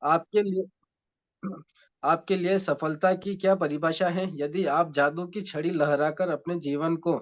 आपके लिए आपके लिए सफलता की क्या परिभाषा है? यदि आप जादू की छड़ी लहराकर अपने जीवन को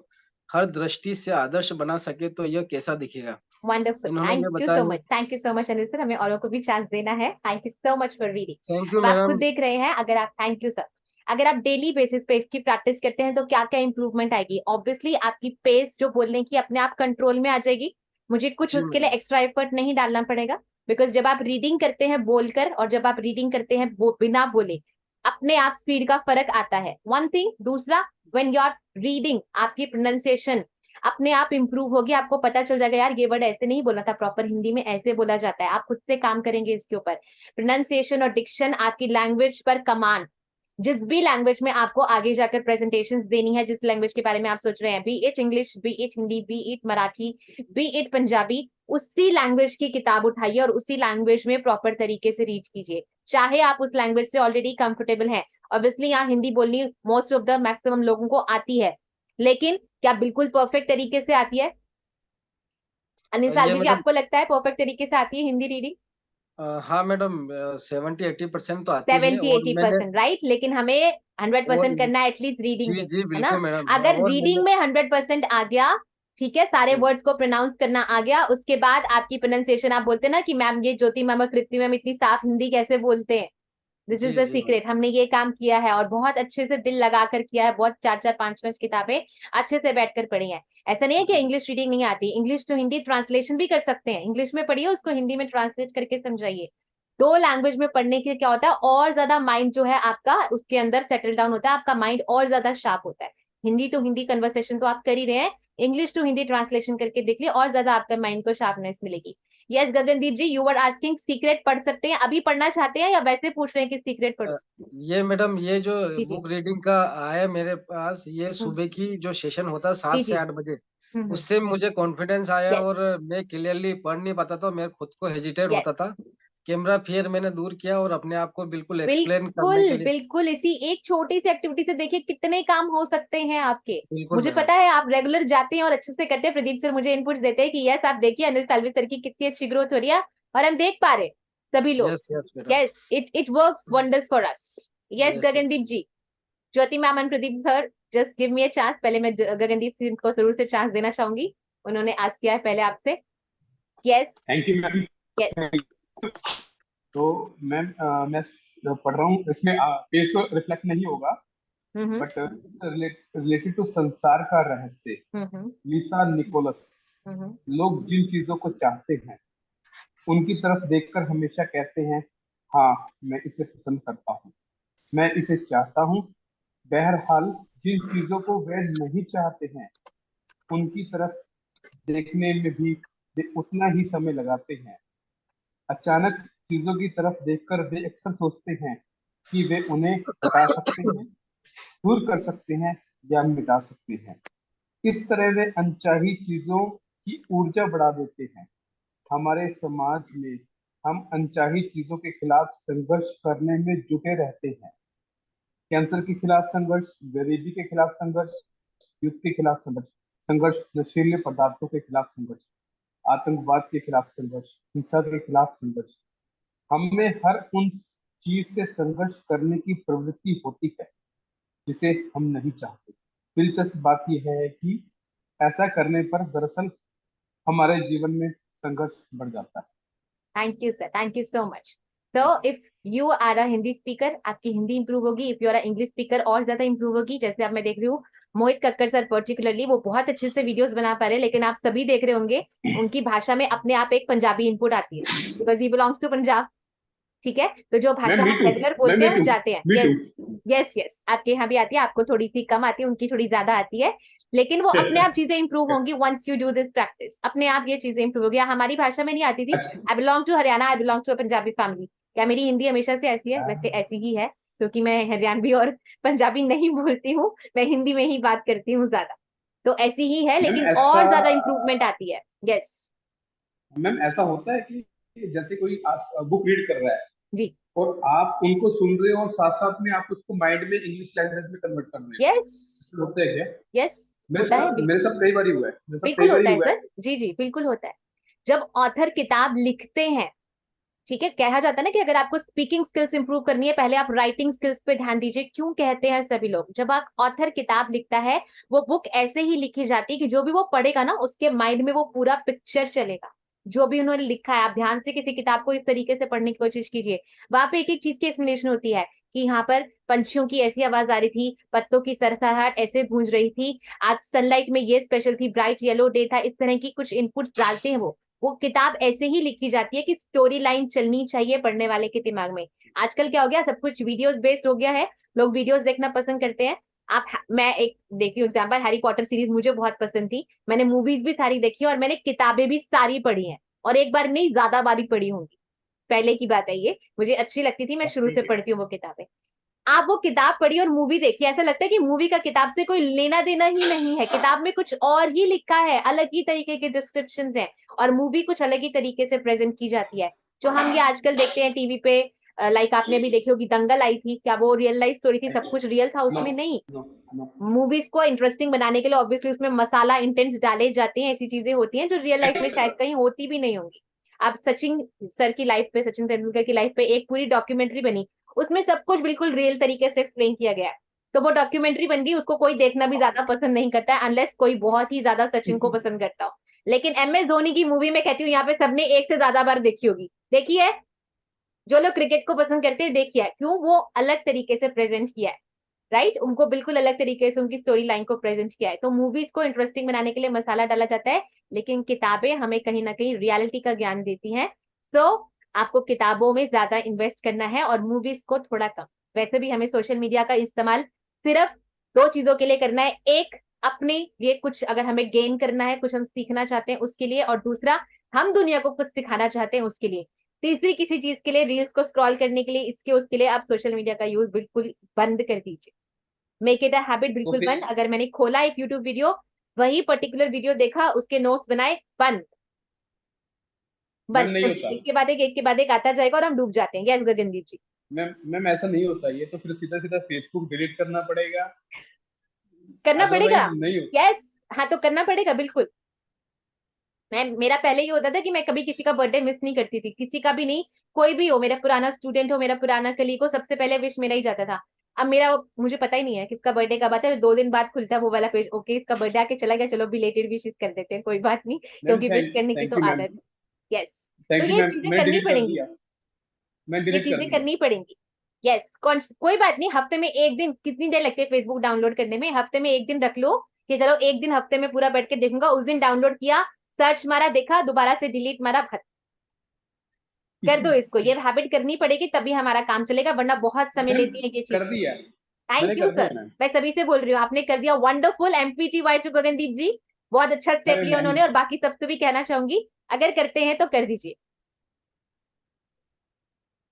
हर दृष्टि से आदर्श बना सके तो यह कैसा दिखेगा? वंडरफुल, इन्होंने थैंक ये यू बताया सो है। Much, thank you so much Anil sir, हमें औरों को भी चांस देना है। Thank you so much for reading. Thank you अब आप खुद मैडम। देख रहे हैं, अगर आप, थैंक यू सर, अगर आप डेली बेसिस पे इसकी प्रैक्टिस करते हैं तो क्या क्या इंप्रूवमेंट आएगी। ऑब्वियसली आपकी पेस जो बोलने की अपने आप कंट्रोल में आ जाएगी, मुझे कुछ जी उसके लिए मैडम। एक्स्ट्रा एफर्ट नहीं डालना पड़ेगा। बिकॉज जब आप रीडिंग करते हैं बोलकर और जब आप रीडिंग करते हैं बिना बोले, अपने आप स्पीड का फर्क आता है, वन थिंग। दूसरा, व्हेन यू आर रीडिंग, आपकी प्रोनाउंसिएशन अपने आप इंप्रूव होगी, आपको पता चल जाएगा यार ये वर्ड ऐसे नहीं बोला था, प्रॉपर हिंदी में ऐसे बोला जाता है। आप खुद से काम करेंगे इसके ऊपर। प्रोनाउंसिएशन और डिक्शन आपकी लैंग्वेज पर कमांड, जिस भी लैंग्वेज में आपको आगे जाकर प्रेजेंटेशंस देनी है, जिस लैंग्वेज के बारे में आप सोच रहे हैं, B it English, B it Hindi, B it Marathi, B it Punjabi, उसी लैंग्वेज की किताब उठाइए और उसी लैंग्वेज में प्रॉपर तरीके से रीच कीजिए। चाहे आप उस लैंग्वेज से ऑलरेडी कंफर्टेबल हैं, ऑब्वियसली यहाँ हिंदी बोलनी मोस्ट ऑफ द मैक्सिमम लोगों को आती है, लेकिन क्या बिल्कुल परफेक्ट तरीके से आती है? अनिल ये सालवी जी, मैडम, आपको लगता है परफेक्ट तरीके से आती है हिंदी रीडिंग? हाँ मैडम, 70-80% तो आती है। सेवेंटी और एटी मैंने परसेंट राइट, लेकिन हमें हंड्रेड और परसेंट करना है एटलीस्ट रीडिंग जी में, जी है ना? बिल्कुल मैडम, हाँ, अगर और मैंने रीडिंग में 100% आ गया, ठीक है, सारे जी वर्ड्स को प्रोनाउंस करना आ गया, उसके बाद आपकी प्रोनाउंसिएशन, आप बोलते हैं ना कि मैम ये ज्योति मैम और कृति मैम इतनी साफ हिंदी कैसे बोलते हैं, this is ji the ji madam. Secret. हमने ये काम किया है और बहुत अच्छे से दिल लगाकर किया है, बहुत चार चार पांच पांच किताबें अच्छे से बैठकर पढ़ी हैं। ऐसा नहीं है कि जी इंग्लिश रीडिंग नहीं आती, इंग्लिश टू हिंदी ट्रांसलेशन भी कर सकते हैं, इंग्लिश में पढ़िए उसको हिंदी में ट्रांसलेट करके समझाइए। दो लैंग्वेज में पढ़ने के क्या होता है, और ज्यादा माइंड जो है आपका उसके अंदर सेटल डाउन होता है, आपका माइंड और ज्यादा शार्प होता है। हिंदी टू हिंदी कन्वर्सेशन तो आप कर ही रहे हैं, इंग्लिश टू हिंदी ट्रांसलेशन करके देख लिए, और ज्यादा आपका माइंड को शार्पनेस मिलेगी। Yes Gagandeep ji, you are asking secret पढ़ सकते हैं, अभी पढ़ना चाहते हैं या वैसे पूछ रहे हैं कि सीक्रेट अ, पढ़ो? ये मैडम, ये जो जी जी। बुक रीडिंग का आया मेरे पास, ये हम्म, सुबह की जो सेशन होता है जी 7 से जी। 8 बजे, हम्म। उससे मुझे कॉन्फिडेंस आया यस और मैं क्लियरली पढ़ नहीं पाता था, मैं खुद को हेजिटेट होता यस। था। कैमरा फियर मैंने दूर किया और अपने आप को बिल्कुल एक्सप्लेन करने के बिल्कुल लिए। बिल्कुल, इसी एक छोटी सी एक्टिविटी से देखिए कितने काम हो सकते हैं आपके। बिल्कुल मुझे मैडम। पता है आप रेगुलर जाते हैं और अच्छे से करते हैं, प्रदीप सर मुझे इनपुट्स देते हैं कि यस आप देखिए अनिल साल्वी सर की कितनी अच्छी ग्रोथ हो रही है, और हम देख पा रहे सभी लोग। Yes yes madam. Yes, it it works wonders for us. Yes yes yes. Gagandeep ji, Jyoti ma'am and Pradeep sir, just give me a chance. पहले मैं गगनदीप सिंह को जरूर से चांस देना चाहूंगी, उन्होंने आस्क किया है पहले आपसे। Yes. Thank you ma'am. Yes. तो मैम मैं पढ़ रहा हूँ, इसमें पेज तो रिफ्लेक्ट नहीं होगा, हम्म बट रिलेटेड टू संसार का रहस्य, हम्म लिसा निकोलस। हम्म लोग जिन चीजों को चाहते हैं उनकी तरफ देखकर हमेशा कहते हैं, हाँ मैं इसे पसंद करता हूँ, मैं इसे चाहता हूँ। बहरहाल जिन चीजों को वे नहीं चाहते हैं उनकी तरफ देखने में भी वे उतना ही समय लगाते हैं। अचानक चीजों की तरफ देखकर वे अक्सर सोचते हैं कि वे उन्हें हटा सकते हैं, दूर कर सकते हैं या मिटा सकते हैं। इस तरह वे अनचाही चीजों की ऊर्जा बढ़ा देते हैं। हमारे समाज में हम अनचाही चीजों के खिलाफ संघर्ष करने में जुटे रहते हैं। कैंसर के खिलाफ संघर्ष, गरीबी के खिलाफ संघर्ष, युद्ध के खिलाफ संघर्ष, संघर्ष नशीले पदार्थों के खिलाफ संघर्ष, आतंकवाद के खिलाफ संघर्ष, हिंसा के खिलाफ संघर्ष। हमें हर उन चीज से संघर्ष करने की प्रवृत्ति होती है जिसे हम नहीं चाहते। दिलचस्प बात यह है कि ऐसा करने पर दरअसल हमारे जीवन में संघर्ष बढ़ जाता है। Thank you sir, thank you so much. तो if you are a Hindi speaker, आपकी हिंदी इंप्रूव होगी, if you are a English speaker और ज्यादा इंप्रूव होगी। जैसे अब मैं देख रही हूँ मोहित कक्कर सर पर्टिकुलरली, वो बहुत अच्छे से वीडियोस बना पा रहे हैं, लेकिन आप सभी देख रहे होंगे उनकी भाषा में अपने आप एक पंजाबी इनपुट आती है, because he belongs to Punjab. ठीक है, तो जो मैम भाषा मी हम टू। रेगुलर मैम बोलते मी हैं वो टू। जाते हैं। Me too. Yes yes yes, आपके यहाँ भी आती है, आपको थोड़ी सी कम आती है, उनकी थोड़ी ज्यादा आती है, लेकिन वो अपने आप चीजें इंप्रूव होंगी once you do this practice, अपने आप ये चीजें इंप्रूव होगी। हमारी भाषा में नहीं आती थी। अच्छा। I belong to Haryana, I belong to Punjabi family. क्या मेरी हिंदी हमेशा से ऐसी है? वैसे ऐसी ही है, क्योंकि मैं हरियाणवी और पंजाबी नहीं बोलती हूँ, मैं हिंदी में ही बात करती हूँ ज्यादा। तो ऐसी ही है, मैम लेकिन ऐसा और ज्यादा इंप्रूवमेंट आती है। यस मैम ऐसा होता है कि जैसे कोई बुक रीड कर रहा है जी। और आप उनको सुन रहे हो और साथ साथ में आप उसको माइंड में इंग्लिश लैंग्वेज में कन्वर्ट कर रहे हो, यस ऐसा होता है क्या? यस, होता है, बिल्कुल मेरे साथ कई बार हुआ है, मेरे साथ कई बिल्कुल बार होता है हुआ है। सर, जी जी बिल्कुल होता है। जब ऑथर किताब लिखते हैं ठीक है, कहा जाता है ना कि अगर आपको स्पीकिंग स्किल्स इंप्रूव करनी है, पहले आप राइटिंग स्किल्स पे ध्यान दीजिए। क्यों कहते हैं सभी लोग, जब आप ऑथर किताब लिखता है, वो बुक ऐसे ही लिखी जाती है कि जो भी वो पढ़ेगा ना, उसके माइंड में वो पूरा पिक्चर चलेगा जो भी उन्होंने लिखा है। आप ध्यान से किसी किताब को इस तरीके से पढ़ने की कोशिश कीजिए, वहां पे एक एक चीज की एक्सप्लेनेशन होती है कि यहाँ पर पंछियों की ऐसी आवाज आ रही थी, पत्तों की सरसराहट ऐसे गूंज रही थी, आज सनलाइट में ये स्पेशल थी, ब्राइट येलो डे था, इस तरह की कुछ इनपुट्स डालते हैं वो किताब ऐसे ही लिखी जाती है कि स्टोरी लाइन चलनी चाहिए पढ़ने वाले के दिमाग में। आजकल क्या हो गया, सब कुछ वीडियोस बेस्ड हो गया है, लोग वीडियोस देखना पसंद करते हैं। मैं एक देखती हूँ एग्जाम्पल, हैरी पॉटर सीरीज मुझे बहुत पसंद थी, मैंने मूवीज भी सारी देखी और मैंने किताबें भी सारी पढ़ी हैं, और एक बार नहीं ज्यादा बारी पढ़ी होंगी। पहले की बात है ये, मुझे अच्छी लगती थी, मैं शुरू से पढ़ती हूँ वो किताबें। आप वो किताब पढ़ी और मूवी देखी, ऐसा लगता है कि मूवी का किताब से कोई लेना देना ही नहीं है, किताब में कुछ और ही लिखा है, अलग ही तरीके के डिस्क्रिप्शंस हैं, और मूवी कुछ अलग ही तरीके से प्रेजेंट की जाती है। जो हम ये आजकल देखते हैं टीवी पे, लाइक आपने भी देखी होगी दंगल आई थी, क्या वो रियल लाइफ स्टोरी थी, सब कुछ रियल था नो उसमें? नहीं। नो नो मूवीज को इंटरेस्टिंग बनाने के लिए ऑब्वियसली उसमें मसाला इंटेंस डाले जाते हैं, ऐसी चीजें होती हैं जो रियल लाइफ में शायद कहीं होती भी नहीं होंगी। आप सचिन सर की लाइफ पे, सचिन तेंदुलकर की लाइफ पे एक पूरी डॉक्यूमेंट्री बनी, उसमें सब कुछ बिल्कुल रियल तरीके से एक्सप्लेन किया गया है, तो वो डॉक्यूमेंट्री बन गई, उसको कोई देखना भी ज्यादा पसंद नहीं करता है अनलेस कोई बहुत ही ज्यादा सचिन को पसंद करता हो। लेकिन MS धोनी की मूवी में कहती हूँ यहाँ पे सबने एक से ज्यादा बार देखी होगी, देखी है? जो लोग क्रिकेट को पसंद करते हैं देखिए, क्यों? वो अलग तरीके से प्रेजेंट किया है, राइट? उनको बिल्कुल अलग तरीके से उनकी स्टोरी लाइन को प्रेजेंट किया है। तो मूवीज को इंटरेस्टिंग बनाने के लिए मसाला डाला जाता है, लेकिन किताबें हमें कहीं ना कहीं रियलिटी का ज्ञान देती हैं। सो आपको किताबों में ज्यादा इन्वेस्ट करना है और मूवीज को थोड़ा कम। वैसे भी हमें सोशल मीडिया का इस्तेमाल सिर्फ दो चीजों के लिए करना है, एक अपने लिए कुछ अगर हमें गेन करना है, कुछ हम सीखना चाहते हैं उसके लिए, और दूसरा हम दुनिया को कुछ सिखाना चाहते हैं उसके लिए। तीसरी किसी चीज के लिए, रील्स को स्क्रॉल करने के लिए, इसके उसके लिए आप सोशल मीडिया का यूज बिल्कुल बंद कर दीजिए। मेक इट अ हैबिट, तो बिल्कुल फिर बंद। अगर मैंने खोला एक यूट्यूब वीडियो, वही पर्टिकुलर वीडियो देखा, उसके नोट्स बनाए, बंद मैम बंद, नहीं क्योंकि होता। एक के बाद एक के बाद एक आता जाएगा और हम डूब जाते हैं। यस गगनदीप जी। मैम ऐसा नहीं होता, ये तो फिर सीधा सीधा फेसबुक डिलीट करना पड़ेगा, करना पड़ेगा। अदरवाइज नहीं होता। यस, हाँ तो करना पड़ेगा बिल्कुल। मेरा पहले ये होता था कि मैं कभी किसी का बर्थडे मिस नहीं करती थी, किसी का भी नहीं, कोई भी हो, मेरा पुराना स्टूडेंट हो, मेरा पुराना कलीग हो, सबसे पहले विश मेरा ही जाता था। अब मेरा मुझे पता ही नहीं है किसका बर्थडे कब आता है, 2 दिन बाद खुलता है वो वाला पेज, ओके इसका बर्थडे आके चला गया, चलो बिलेटेड विशेस कर देते हैं, कोई बात नहीं, मैम क्योंकि विश करने की थैंक तो यू मैम। आदत है। यस, तो थैंक यू ये मैम, चीजें मैं करनी डिलीट कर पड़ेंगी, दिया। मैं ये डिलीट कर चीजें दिया। करनी पड़ेंगी। यस, कोई बात नहीं, हफ्ते में एक दिन, कितनी देर लगती है फेसबुक डाउनलोड करने में, हफ्ते में एक दिन रख लो कि चलो एक दिन हफ्ते में पूरा बैठ के देखूंगा, उस दिन डाउनलोड किया, सर्च मारा, देखा, दोबारा से डिलीट मारा, कर दो इसको, ये हैबिट करनी पड़ेगी तभी हमारा काम चलेगा, वरना बहुत समय मैम लेती है ये कर चीजें। दिया, मैंने थैंक यू कर दिया सर, मैम। मैं सभी से बोल रही हूँ, आपने कर दिया, वंडरफुल। MPTY टू गगनदीप जी, बहुत अच्छा स्टेप अरे लिया मैम, उन्होंने, और बाकी सबसे भी कहना चाहूंगी अगर करते हैं तो कर दीजिए।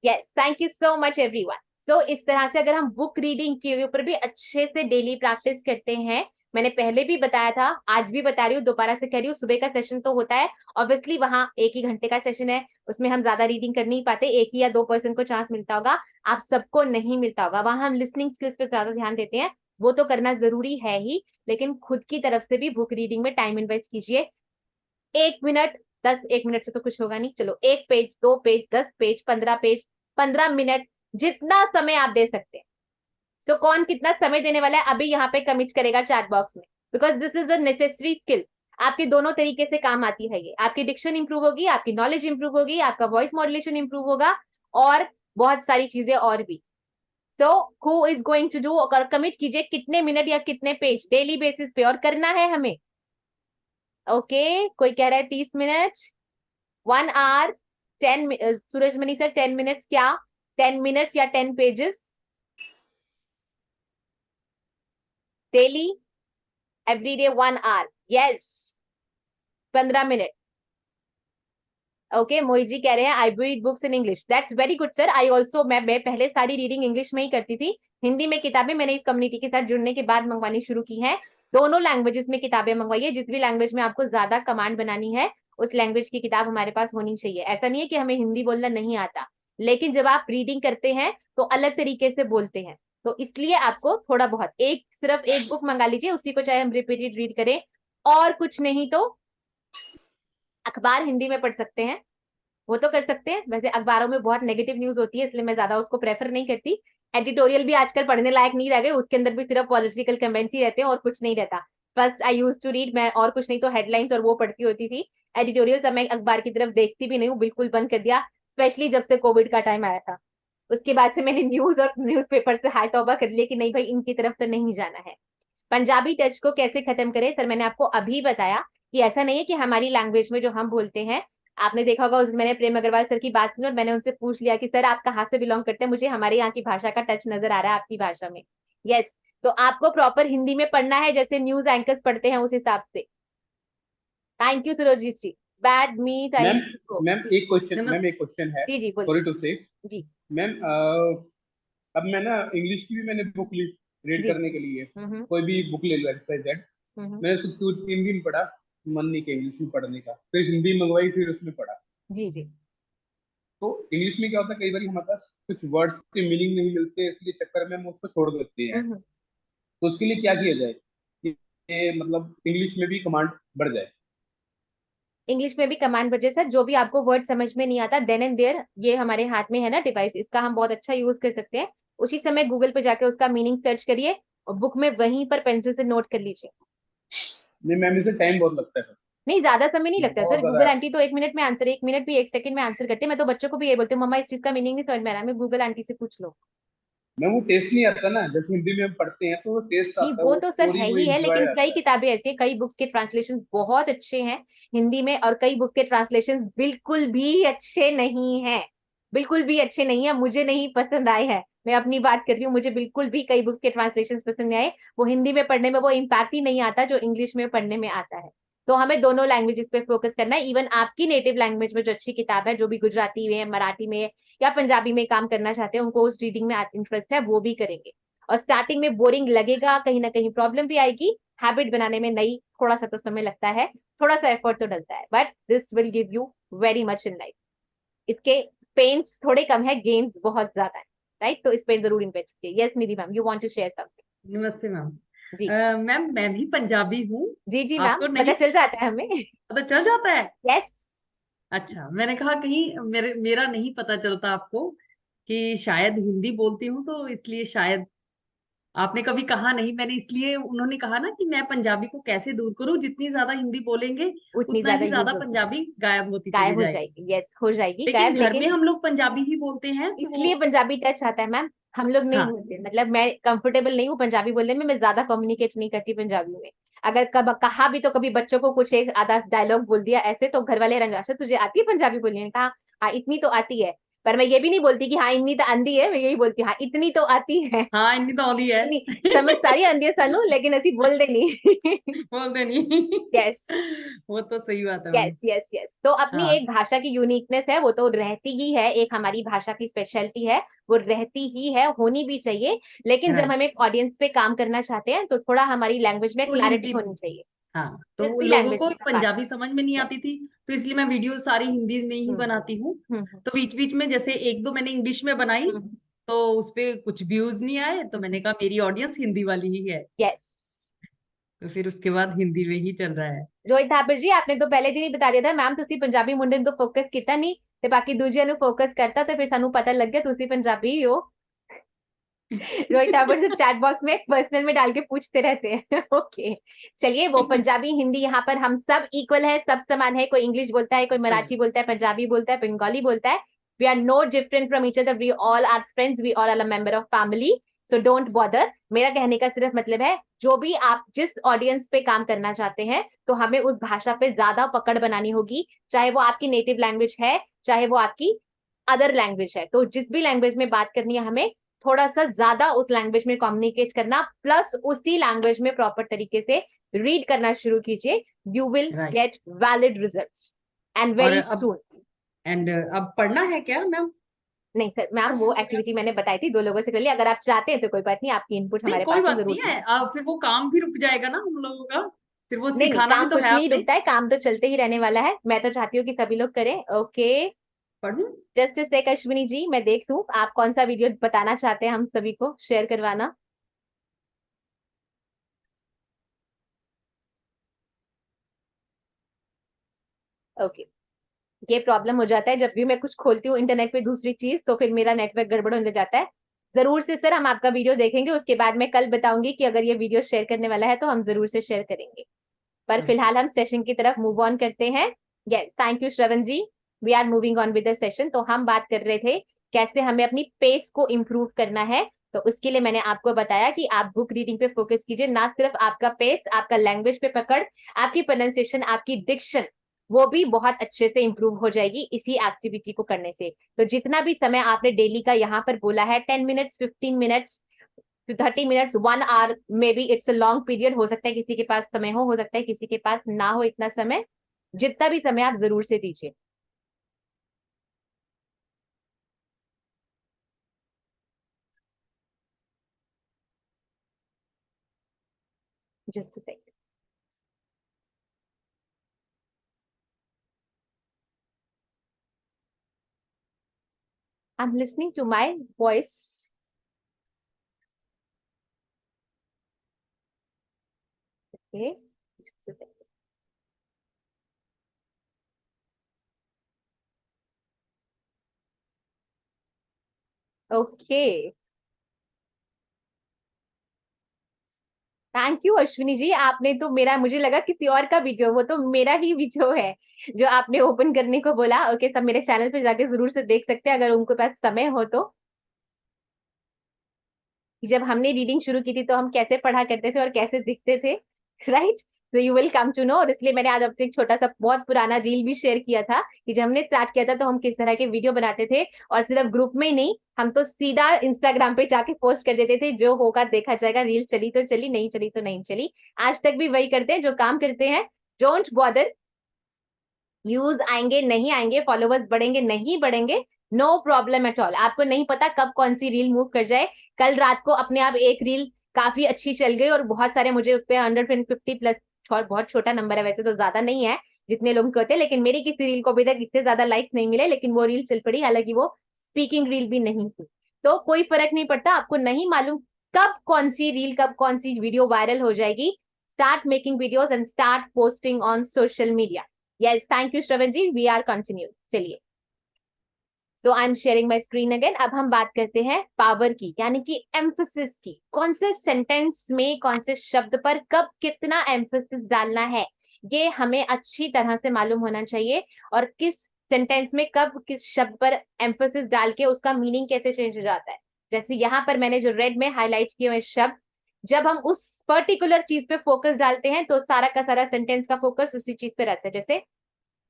Yes, thank you so much everyone. तो इस तरह से अगर हम बुक रीडिंग के ऊपर भी अच्छे से डेली प्रैक्टिस करते हैं, मैंने पहले भी बताया था, आज भी बता रही हूँ, दोबारा से कह रही हूँ, सुबह का सेशन तो होता है ऑब्वियसली, वहां 1 ही घंटे का सेशन है, उसमें हम ज्यादा रीडिंग कर नहीं पाते, 1 ही या 2 पर्सन को चांस मिलता होगा, आप सबको नहीं मिलता होगा, वहां हम लिसनिंग स्किल्स पे ज्यादा ध्यान देते हैं, वो तो करना जरूरी है ही, लेकिन खुद की तरफ से भी बुक रीडिंग में टाइम इन्वेस्ट कीजिए। 1 मिनट, 1 मिनट से तो कुछ होगा नहीं, चलो 1 page, 2 page, 10 page, 15 page, 15 minute, जितना समय आप दे सकते हैं। सो कौन कितना समय देने वाला है अभी यहाँ पे कमिट करेगा चैट बॉक्स में, because this is a necessary skill. आपके दोनों तरीके से काम आती है ये, आपकी डिक्शन इंप्रूव होगी, आपकी नॉलेज इंप्रूव होगी, आपका वॉइस मॉड्यूलेशन इंप्रूव होगा, और बहुत सारी चीजें और भी। So who is going to do, commit कीजिए कितने मिनट या कितने पेज डेली बेसिस पे, और करना है हमें। ओके कोई कह रहा है 30 minute, 1 hour, 10, Surajmani sir 10 minutes क्या, 10 मिनट्स या 10 pages daily, every day 1 hour, yes, 15 minute. Okay Mohit ji कह रहे हैं I read books in English, that's very good sir, I also, मैं पहले सारी रीडिंग इंग्लिश में ही करती थी, हिंदी में किताबें मैंने इस कम्युनिटी के साथ जुड़ने के बाद मंगवानी शुरू की है, दोनों लैंग्वेजेस में किताबें मंगवाइए, जिस भी लैंग्वेज में आपको ज्यादा कमांड बनानी है उस लैंग्वेज की किताब हमारे पास होनी चाहिए। ऐसा नहीं है कि हमें हिंदी बोलना नहीं आता, लेकिन जब आप रीडिंग करते हैं तो अलग तरीके से बोलते हैं, तो इसलिए आपको थोड़ा बहुत, सिर्फ एक बुक मंगा लीजिए, उसी को चाहे हम रिपीटेड रीड करें, और कुछ नहीं तो अखबार हिंदी में पढ़ सकते हैं, वो तो कर सकते हैं। वैसे अखबारों में बहुत नेगेटिव न्यूज होती है, इसलिए मैं ज्यादा उसको प्रेफर नहीं करती। एडिटोरियल भी आजकल पढ़ने लायक नहीं रह गए, उसके अंदर भी सिर्फ पॉलिटिकल कमेंट्स ही रहते हैं और कुछ नहीं रहता। First I use to read, मैं और कुछ नहीं तो हेडलाइंस और वो पढ़ती होती थी। एडिटोरियल अब मैं अखबार की तरफ देखती भी नहीं हूँ, बिल्कुल बंद कर दिया, स्पेशली जब से कोविड का टाइम आया था। उसके बाद से मैंने न्यूज और न्यूज़पेपर से हाय तौबा कर लिया कि नहीं भाई, इनकी तरफ तो नहीं जाना है। पंजाबी टच को कैसे खत्म करें? सर मैंने आपको अभी बताया कि ऐसा नहीं है कि हमारी लैंग्वेज में जो हम बोलते हैं, आपने देखा होगा उस मैंने प्रेम अग्रवाल सर की बात की और मैंने उनसे पूछ लिया कि सर आप कहाँ से बिलोंग करते हैं, मुझे हमारे यहाँ की भाषा का टच नजर आ रहा है आपकी भाषा में। यस, तो आपको प्रॉपर हिंदी में पढ़ना है जैसे न्यूज एंकर्स पढ़ते हैं उस हिसाब से। Thank you Surjeet ji. Bad me ma'am, thank you. Ma'am एक क्वेश्चन है, जी जी बोलिए। सॉरी टू से। जी मैम, अब मैं ना इंग्लिश की भी मैंने बुक ली रीड जी। करने के लिए। हम्म कोई भी बुक ले लो, एक्सरसाइज जेड। हम्म। मैंने उसको 2-3 दिन पढ़ा, मन नहीं किया इंग्लिश में पढ़ने का, फिर हिंदी मंगवाई, फिर उसमें पढ़ा। जी जी। तो इंग्लिश में क्या होता है, कई बार हमारे पास कुछ वर्ड्स के मीनिंग नहीं मिलते, इसलिए चक्कर में हम उसको छोड़ देते हैं। हम्म। तो उसके लिए क्या किया जाए कि मतलब इंग्लिश में भी कमांड बढ़ जाए? इंग्लिश में भी कमांड बजे सर, जो भी आपको वर्ड समझ में नहीं आता देन एंड देयर, ये हमारे हाथ में है ना डिवाइस, इसका हम बहुत अच्छा यूज कर सकते हैं। उसी समय गूगल पे जाके उसका मीनिंग सर्च करिए और बुक में वहीं पर पेंसिल से नोट कर लीजिए। नहीं मैम, इसे टाइम बहुत लगता है, नहीं ज्यादा समय नहीं लगता बहुत सर, ज्यादा। गूगल आंटी तो 1 मिनट में आंसर, 1 मिनट भी 1 सेकंड में आंसर करते हैं। मैं तो बच्चों को भी ये बोलती हूँ, मम्मा इस चीज का मीनिंग नहीं समझ में आ रहा है, मैं गूगल आंटी से पूछ लो। मैम वो टेस्ट नहीं आता ना, जैसे हिंदी में हम पढ़ते हैं तो वो टेस्ट नहीं आता है, वो वो तो सर है स्टोरी, वो ही है, इंजॉय लेकिन कई आता है। किताबें ऐसी हैं, कई बुक्स के ट्रांसलेशन बहुत अच्छे हैं हिंदी में, और कई बुक्स के ट्रांसलेशन बिल्कुल भी अच्छे नहीं है, बिल्कुल भी अच्छे नहीं है, मुझे नहीं पसंद आए हैं। मैं अपनी बात कर रही हूँ, मुझे बिल्कुल भी कई बुक्स के ट्रांसलेशन पसंद नहीं आए। वो हिंदी में पढ़ने में वो इम्पैक्ट ही नहीं आता जो इंग्लिश में पढ़ने में आता है। तो हमें दोनों लैंग्वेजेस पे फोकस करना है। इवन आपकी नेटिव लैंग्वेज में जो अच्छी किताब है, जो भी गुजराती में, मराठी में या पंजाबी में काम करना चाहते हैं, उनको उस रीडिंग में इंटरेस्ट है, वो भी करेंगे। और स्टार्टिंग में बोरिंग लगेगा, कहीं ना कहीं प्रॉब्लम भी आएगी, हैबिट बनाने में नई थोड़ा सा तो समय लगता है, थोड़ा सा एफर्ट तो डलता है, but this will give you very much in life. इसके पेन्स थोड़े कम है, गेन्स बहुत ज्यादा है, राइट? तो इस पे जरूर इन्वेस्ट कीजिए। Yes Nidhi ma'am, you want to share something? नमस्ते मैम। जी मैम मैं भी पंजाबी हूँ। जी जी मैम, आपको पता नहीं चल जाता है हमें। पता चल जाता है? यस। अच्छा, मैंने कहा कहीं मेरा नहीं पता चलता आपको, कि शायद हिंदी बोलती हूँ तो इसलिए शायद आपने कभी कहा नहीं, मैंने इसलिए उन्होंने कहा ना कि मैं पंजाबी को कैसे दूर करूं, जितनी ज्यादा हिंदी बोलेंगे उतनी उतना ज्यादा ही यूज ज्यादा होगी, पंजाबी गायब होती चली गायब हो जाएगी। जाएगी। यस हो जाएगी लेकिन गायब, घर में लेकिन हम लोग पंजाबी ही बोलते हैं तो इसलिए पंजाबी टच आता है मैम। हम लोग नहीं हाँ। बोलते, मतलब मैं कंफर्टेबल नहीं हूँ पंजाबी बोलने में, मैं ज्यादा कम्युनिकेट नहीं करती पंजाबी में। अगर कब कहा भी तो कभी बच्चों को कुछ एक आधा डायलॉग बोल दिया ऐसे, तो घर वाले रंगाशा तुझे आती है पंजाबी बोलने? ने कहा हाँ इतनी तो आती है, पर मैं ये भी नहीं बोलती कि हाँ इतनी तो आंदी है, मैं यही बोलती हूँ हाँ इतनी तो आती है। हाँ, इतनी तो होली है। इतनी समझ सारी आंदी है सानू, लेकिन ऐसी बोल दे नहीं। बोलते नहीं। यस वो तो सही बात है मैम। Yes yes yes. तो अपनी हाँ, एक भाषा की यूनिकनेस है, वो तो रहती ही है, एक हमारी भाषा की स्पेशलिटी है, वो रहती ही है, होनी भी चाहिए। लेकिन जब राइट। हम एक ऑडियंस पे काम करना चाहते हैं तो थोड़ा हमारी लैंग्वेज में तो क्लैरिटी हिंदी, होनी चाहिए, हाँ, जिस तो भी लोगों लैंग्वेज को में हम बात पंजाबी समझ में नहीं करें। आती थी, तो इसलिए मैं वीडियो सारी हिंदी में ही बनाती हूँ। हम्म तो बीच बीच में जैसे एक दो मैंने इंग्लिश में बनाई, तो उसपे कुछ व्यूज नहीं आए, तो मैंने कहा मेरी ऑडियंस हिंदी वाली ही है, यस। तो फिर उसके बाद हिंदी में ही चल रहा है। रोहित थापर जी, आपने तो पहले दिन ही बता दिया था मैम, तुसी पंजाबी मुंडे ਨੂੰ फोकस ਕੀਤਾ नहीं ਤੇ बाकी दूजिਆਂ ਨੂੰ फोकस करता, तो फिर सानू पता लग गया तुसी पंजाबी ही हो। रोहित ठाकुर सिर्फ चैट बॉक्स में पर्सनल में डाल के पूछते रहते हैं। ओके चलिए, वो पंजाबी हिंदी यहाँ पर हम सब इक्वल है, सब समान है, कोई इंग्लिश बोलता है, कोई सही। मराठी बोलता है, पंजाबी बोलता है, बंगाली बोलता है, we are no different from each other, we all are friends, we all are member of family, so don't bother. मेरा कहने का सिर्फ मतलब है, जो भी आप जिस ऑडियंस पे काम करना चाहते हैं, तो हमें उस भाषा पे ज्यादा पकड़ बनानी होगी, चाहे वो आपकी नेटिव लैंग्वेज है, चाहे वो आपकी अदर लैंग्वेज है। तो जिस भी लैंग्वेज में बात करनी है, हमें थोड़ा सा ज्यादा उस लैंग्वेज में कम्युनिकेट करना, प्लस उसी लैंग्वेज में प्रॉपर तरीके से रीड करना शुरू कीजिए, you will write. Get valid results and और वेरी सून। अब पढ़ना है क्या मैम? नहीं सर मैम, बस। वो एक्टिविटी मैंने बताई थी, 2 लोगों से कर लिया, अगर आप चाहते हैं तो कोई बात नहीं, आपकी इनपुट नहीं, हमारे कोई पास है, बात जरूर नहीं है, कीजिए। फिर वो काम भी रुक जाएगा ना हम लोगों का, फिर वो नहीं नहीं, सिखाना भी काम तो है कुछ नहीं आपने। रुकता है, काम तो चलते ही रहने वाला है, मैं तो चाहती हूँ कि सभी लोग करें। ओके पढ़ूं? जस्ट से अश्विनी जी, मैं देख लूं आप कौन सा वीडियो बताना चाहते हैं हम सभी को शेयर करवाना। ओके ये प्रॉब्लम हो जाता है जब भी मैं कुछ खोलती हूँ इंटरनेट पे दूसरी चीज, तो फिर मेरा नेटवर्क गड़बड़ होने जाता है। जरूर से सर हम आपका वीडियो देखेंगे, उसके बाद मैं कल बताऊंगी कि अगर ये वीडियो शेयर करने वाला है तो हम जरूर से शेयर करेंगे। पर फिलहाल हम सेशन की तरफ मूव ऑन करते हैं। Yes, thank you Shravan ji. We are moving on with the session. तो हम बात कर रहे थे कैसे हमें अपनी पेस को इम्प्रूव करना है। तो उसके लिए मैंने आपको बताया कि आप बुक रीडिंग पे फोकस कीजिए, ना सिर्फ आपका पेस, आपका लैंग्वेज पे पकड़, आपकी प्रोनाउंसिएशन, आपकी डिक्शन, वो भी बहुत अच्छे से इंप्रूव हो जाएगी इसी एक्टिविटी को करने से। तो जितना भी समय आपने डेली का यहाँ पर बोला है, 10 minutes, 15 minutes, 30 minutes, 1 hour, may be it's a long period, हो सकता है किसी के पास समय हो सकता है किसी के पास ना हो इतना समय, जितना भी समय आप जरूर से दीजिए। Just a second. I am listening to my voice. Okay, just a second. Okay, thank you Ashwini ji. आपने तो मेरा, मुझे लगा किसी और का वीडियो, वो तो मेरा ही वीडियो है जो आपने ओपन करने को बोला। ओके, सब मेरे चैनल पे जाके जरूर से देख सकते हैं अगर उनके पास समय हो तो। जब हमने रीडिंग शुरू की थी तो हम कैसे पढ़ा करते थे और कैसे दिखते थे, राइट? तो you will come to know. और इसलिए मैंने आज आपसे एक छोटा सा बहुत पुराना रील भी शेयर किया था कि जब हमने स्टार्ट किया था तो हम किस तरह के वीडियो बनाते थे, और सिर्फ ग्रुप में ही नहीं, हम तो सीधा इंस्टाग्राम पे जाके पोस्ट कर देते थे, जो होगा देखा जाएगा, रील चली तो चली, नहीं चली तो नहीं चली। आज तक भी वही करते हैं जो काम करते हैं। डोंट बॉदर, व्यूज आएंगे नहीं आएंगे, फॉलोवर्स बढ़ेंगे नहीं बढ़ेंगे, नो प्रॉब्लम एट ऑल। आपको नहीं पता कब कौन सी रील मूव कर जाए। कल रात को अपने आप एक रील काफी अच्छी चल गई और बहुत सारे, मुझे उस पर 150+ और बहुत छोटा नंबर है वैसे तो, ज्यादा नहीं है जितने लोग कहते हैं, लेकिन मेरी किसी रील को अभी तक इतने ज्यादा लाइक नहीं मिले, लेकिन वो रील चल पड़ी, हालांकि वो स्पीकिंग रील भी नहीं थी। तो कोई फर्क नहीं पड़ता, आपको नहीं मालूम कब कौन सी रील, कब कौन सी वीडियो वायरल हो जाएगी। Start making videos and start posting on social media. Yes, thank you Shravan ji, we are continue. चलिए, so I am sharing my screen again. अब हम बात करते हैं पावर की, यानी कि एम्फोसिस की। कौन से सेंटेंस में कौन से शब्द पर कब कितना एम्फोसिस डालना है, ये हमें अच्छी तरह से मालूम होना चाहिए। और किस सेंटेंस में कब किस शब्द पर एम्फोसिस डाल के उसका मीनिंग कैसे चेंज हो जाता है। जैसे यहाँ पर मैंने जो रेड में हाईलाइट किए हुए शब्द, जब हम उस पर्टिकुलर चीज पे फोकस डालते हैं तो सारा का सारा सेंटेंस का फोकस उसी चीज पे रहता है। जैसे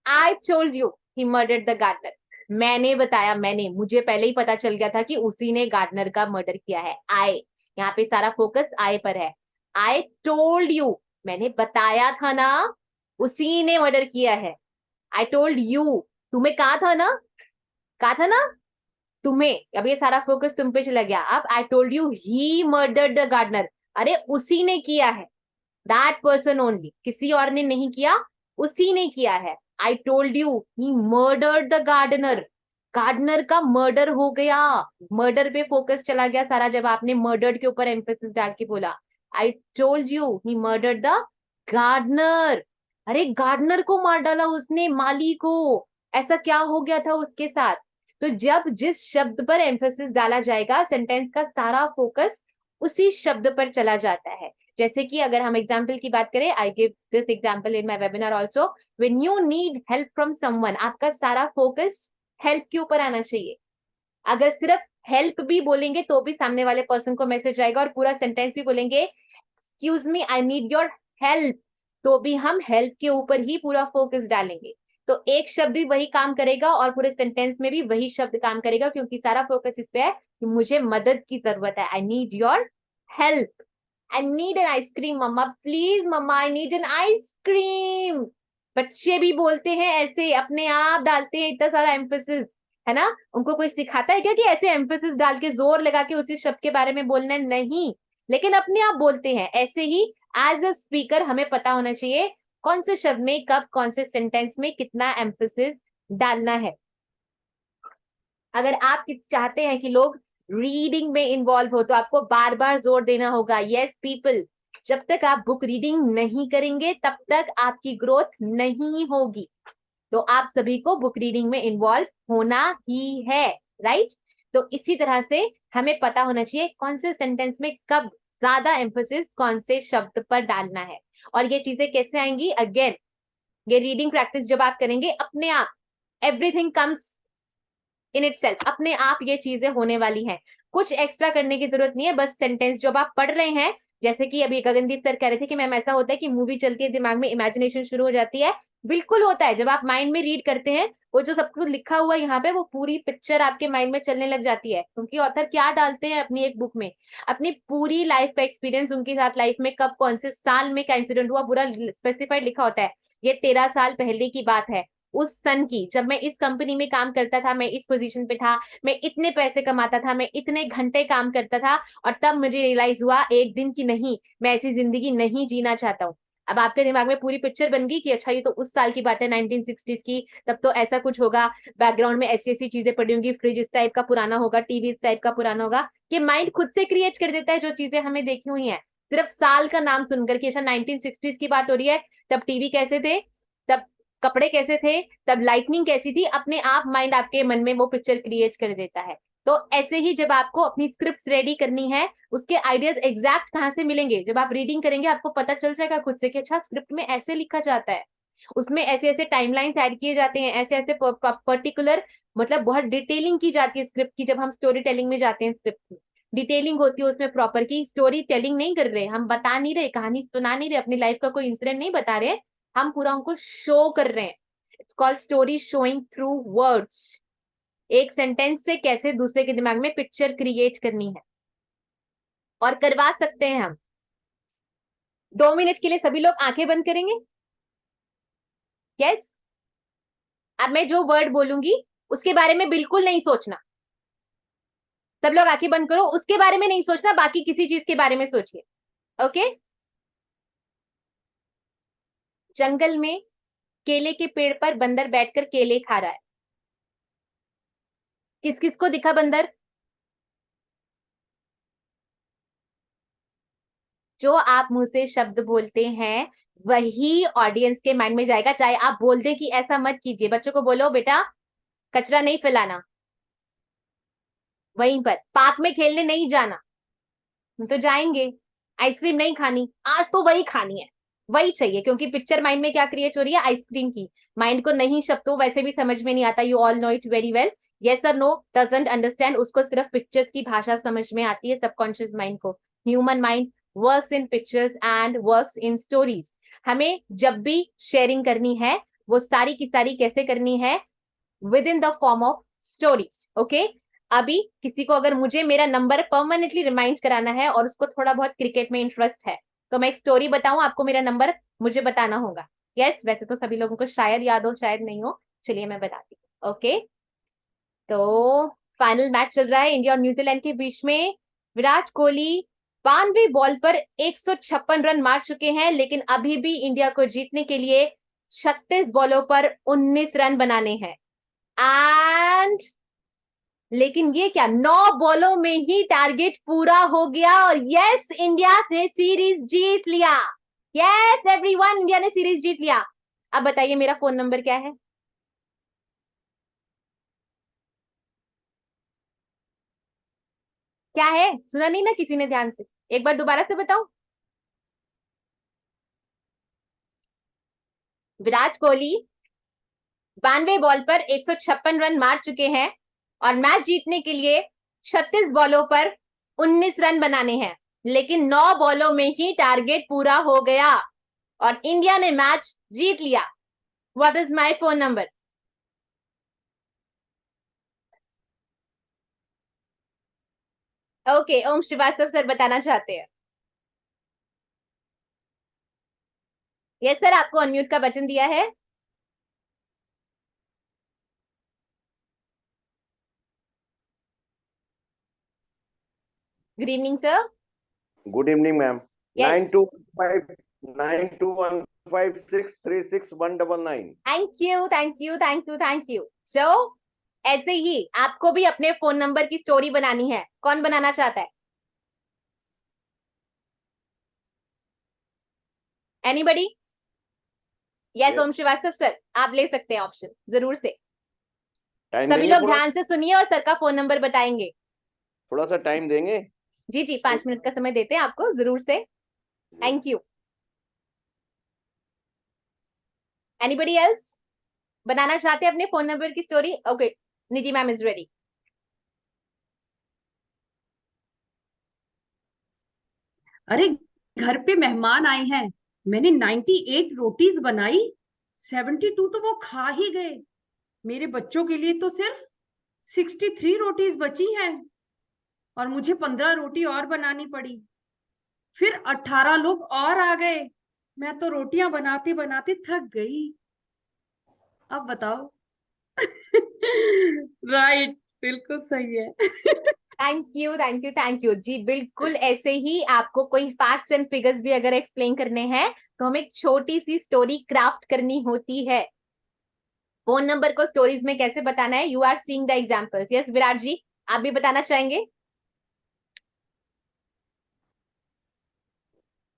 I told you he murdered the gardener. मैंने बताया, मैंने, मुझे पहले ही पता चल गया था कि उसी ने गार्डनर का मर्डर किया है। I, यहाँ पे सारा फोकस I पर है। I told you, मैंने बताया था ना, उसी ने मर्डर किया है। I told you, तुम्हें कहा था ना, कहा था ना तुम्हें। अब ये सारा फोकस तुम पे चला गया। अब I told you he murdered the gardener, अरे उसी ने किया है, दैट पर्सन ओनली, किसी और ने नहीं किया, उसी ने किया है। I told you he murdered the gardener, gardener का मर्डर हो गया। मर्डर पे फोकस चला गया सारा जब आपने मर्डर्ड के ऊपर एम्फेसिस डाल के बोला। I told you he murdered the gardener, अरे गार्डनर को मार डाला उसने, माली को, ऐसा क्या हो गया था उसके साथ। तो जब जिस शब्द पर एम्फेसिस डाला जाएगा, सेंटेंस का सारा फोकस उसी शब्द पर चला जाता है। जैसे कि अगर हम एग्जाम्पल की बात करें, I give this example in my webinar also, when you need help from someone, आपका सारा फोकस हेल्प के ऊपर आना चाहिए। अगर सिर्फ हेल्प भी बोलेंगे तो भी सामने वाले पर्सन को मैसेज आएगा, और पूरा सेंटेंस भी बोलेंगे excuse me I need your help, तो भी हम हेल्प के ऊपर ही पूरा फोकस डालेंगे। तो एक शब्द भी वही काम करेगा और पूरे सेंटेंस में भी वही शब्द काम करेगा, क्योंकि सारा फोकस इस पे है कि मुझे मदद की जरूरत है। I need your help, I need an ice cream, मम्मा प्लीज, मम्मा I need an ice cream। बच्चे भी बोलते हैं ऐसे, अपने आप डालते हैं इतना सारा एम्फेसिस, है ना। उनको कोई सिखाता है क्या कि ऐसे एम्फेसिस डाल के जोर लगा के उसी शब्द के बारे में बोलना है? नहीं, लेकिन अपने आप बोलते हैं। ऐसे ही एज अ स्पीकर हमें पता होना चाहिए कौन से शब्द में कब, कौन से सेंटेंस में कितना एम्फेसिस डालना है। अगर आप चाहते हैं कि लोग रीडिंग में इन्वॉल्व हो तो आपको बार बार जोर देना होगा। यस पीपल, जब तक आप बुक रीडिंग नहीं करेंगे तब तक आपकी ग्रोथ नहीं होगी। तो आप सभी को बुक रीडिंग में इन्वॉल्व होना ही है, राइट। तो इसी तरह से हमें पता होना चाहिए कौन से सेंटेंस में कब ज्यादा एम्फोसिस कौन से शब्द पर डालना है। और ये चीजें कैसे आएंगी, अगेन ये रीडिंग प्रैक्टिस जब आप करेंगे अपने आप एवरीथिंग कम्स इन इटसेल्फ, अपने आप ये चीजें होने वाली हैं, कुछ एक्स्ट्रा करने की जरूरत नहीं है। बस सेंटेंस जब आप पढ़ रहे हैं, जैसे कि अभी गगनदीप सर कह रहे थे कि मैम ऐसा होता है कि मूवी चलती है दिमाग में इमेजिनेशन शुरू हो जाती है, बिल्कुल होता है। जब आप माइंड में रीड करते हैं, वो जो सब कुछ लिखा हुआ है यहाँ पे, वो पूरी पिक्चर आपके माइंड में चलने लग जाती है। क्योंकि ऑथर क्या डालते हैं अपनी एक बुक में, अपनी पूरी लाइफ का एक्सपीरियंस, उनके साथ लाइफ में कब कौन से साल में क्या इंसिडेंट हुआ, पूरा स्पेसिफाइड लिखा होता है। ये 13 साल पहले की बात है, उस सन की, जब मैं इस कंपनी में काम करता था, मैं इस पोजीशन पे था, मैं इतने पैसे कमाता था, मैं इतने घंटे काम करता था, और तब मुझे रियलाइज हुआ एक दिन की नहीं, मैं ऐसी जिंदगी नहीं जीना चाहता हूँ। अब आपके दिमाग में पूरी पिक्चर बन गई कि अच्छा ये तो उस साल की बात है 1960s की, तब तो ऐसा कुछ होगा, बैकग्राउंड में ऐसी ऐसी चीजें पड़ी होंगी, फ्रिज इस टाइप का पुराना होगा, टीवी इस टाइप का पुराना होगा। ये माइंड खुद से क्रिएट कर देता है जो चीजें हमें देखी हुई है, सिर्फ साल का नाम सुनकर कि अच्छा 1960s की बात हो रही है, तब टीवी कैसे थे, तब कपड़े कैसे थे, तब लाइटनिंग कैसी थी, अपने आप माइंड आपके मन में वो पिक्चर क्रिएट कर देता है। तो ऐसे ही जब आपको अपनी स्क्रिप्ट रेडी करनी है, उसके आइडियाज एग्जैक्ट कहाँ से मिलेंगे, जब आप रीडिंग करेंगे आपको पता चल जाएगा खुद से कि अच्छा स्क्रिप्ट में ऐसे लिखा जाता है, उसमें ऐसे ऐसे टाइमलाइंस ऐड किए जाते हैं, ऐसे ऐसे पर्टिकुलर, मतलब बहुत डिटेलिंग की जाती है स्क्रिप्ट की। जब हम स्टोरी टेलिंग में जाते हैं, स्क्रिप्ट में डिटेलिंग होती है उसमें प्रॉपर की। स्टोरी टेलिंग नहीं कर रहे, हम बता नहीं रहे, कहानी सुना नहीं रहे, अपनी लाइफ का कोई इंसिडेंट नहीं बता रहे, हम पूरा उनको शो कर रहे हैं। It's called story showing through words. एक सेंटेंस से कैसे दूसरे के दिमाग में पिक्चर क्रिएट करनी है, और करवा सकते हैं हम। 2 मिनट के लिए सभी लोग आंखें बंद करेंगे, यस। अब मैं जो वर्ड बोलूंगी उसके बारे में बिल्कुल नहीं सोचना, सब लोग आंखें बंद करो, उसके बारे में नहीं सोचना, बाकी किसी चीज के बारे में सोचिए, ओके। जंगल में केले के पेड़ पर बंदर बैठकर केले खा रहा है, किस किस को दिखा बंदर? जो आप मुंह से शब्द बोलते हैं वही ऑडियंस के माइंड में जाएगा, चाहे आप बोल दें कि ऐसा मत कीजिए, बच्चों को बोलो बेटा कचरा नहीं फैलाना, वहीं पर पार्क में खेलने नहीं जाना, हम तो जाएंगे, आइसक्रीम नहीं खानी, आज तो वही खानी है, वही चाहिए, क्योंकि पिक्चर माइंड में क्या क्रिएट हो रही है, आइसक्रीम की। माइंड को नहीं शब्द तो वैसे भी समझ में नहीं आता, you all know it very well, yes और नो डजंट अंडरस्टैंड, उसको सिर्फ पिक्चर्स की भाषा समझ में आती है सबकॉन्शियस माइंड को। Human mind works in pictures and works in stories. हमें जब भी शेयरिंग करनी है, वो सारी की सारी कैसे करनी है, with in the form of stories, okay. अभी किसी को अगर मुझे मेरा नंबर परमानेंटली रिमाइंड कराना है और उसको थोड़ा बहुत क्रिकेट में इंटरेस्ट है, तो मैं एक स्टोरी बताऊं, आपको मेरा नंबर मुझे बताना होगा, यस। वैसे तो सभी लोगों को शायद याद हो शायद नहीं हो, चलिए मैं बताती हूँ, ओके। तो फाइनल मैच चल रहा है इंडिया और न्यूजीलैंड के बीच में। विराट कोहली 92 बॉल पर 156 रन मार चुके हैं, लेकिन अभी भी इंडिया को जीतने के लिए 36 बॉलों पर 19 रन बनाने हैं। एंड लेकिन ये क्या, 9 बॉलों में ही टारगेट पूरा हो गया, और यस इंडिया ने सीरीज जीत लिया, यस एवरीवन, इंडिया ने सीरीज जीत लिया। अब बताइए मेरा फोन नंबर क्या है? क्या है, सुना नहीं ना किसी ने ध्यान से, एक बार दोबारा से बताऊं। विराट कोहली 92 बॉल पर 156 रन मार चुके हैं, और मैच जीतने के लिए 36 बॉलों पर 19 रन बनाने हैं, लेकिन 9 बॉलों में ही टारगेट पूरा हो गया और इंडिया ने मैच जीत लिया। What is my phone number? Okay, Om Srivastava sir बताना चाहते हैं। यस सर, आपको अनम्यूट का बटन दिया है। Good evening sir. Good evening, ma'am. Yes. 92159215636199. Thank you thank you thank you thank you. So ऐसे ही आपको भी अपने फोन नंबर की स्टोरी बनानी है, कौन बनाना चाहता है? Anybody? Yes Yes. Om Srivastava sir, आप ले सकते हैं ऑप्शन जरूर से। टाइम सभी देंगे लोग थोड़ा, ध्यान से सुनिए और सर का फोन नंबर बताएंगे। थोड़ा सा टाइम देंगे। जी जी, 5 मिनट का समय देते हैं आपको जरूर से। Thank you. एनीबडी एल्स बनाना चाहते हैं अपने फोन नंबर की story? Okay, Nidhi ma'am is ready. अरे, घर पे मेहमान आए हैं, मैंने 98 रोटीज बनाई, 72 तो वो खा ही गए। मेरे बच्चों के लिए तो सिर्फ 63 रोटीज बची हैं और मुझे 15 रोटी और बनानी पड़ी। फिर 18 लोग और आ गए, मैं तो रोटियां बनाते बनाते थक गई। अब बताओ। राइट, बिल्कुल सही है। Thank you thank you thank you जी। बिल्कुल ऐसे ही आपको कोई फैक्ट्स एंड फिगर्स भी अगर एक्सप्लेन करने हैं तो हमें एक छोटी सी स्टोरी क्राफ्ट करनी होती है। फोन नंबर को स्टोरीज में कैसे बताना है, you are seeing the examples. Yes Virat ji, आप भी बताना चाहेंगे?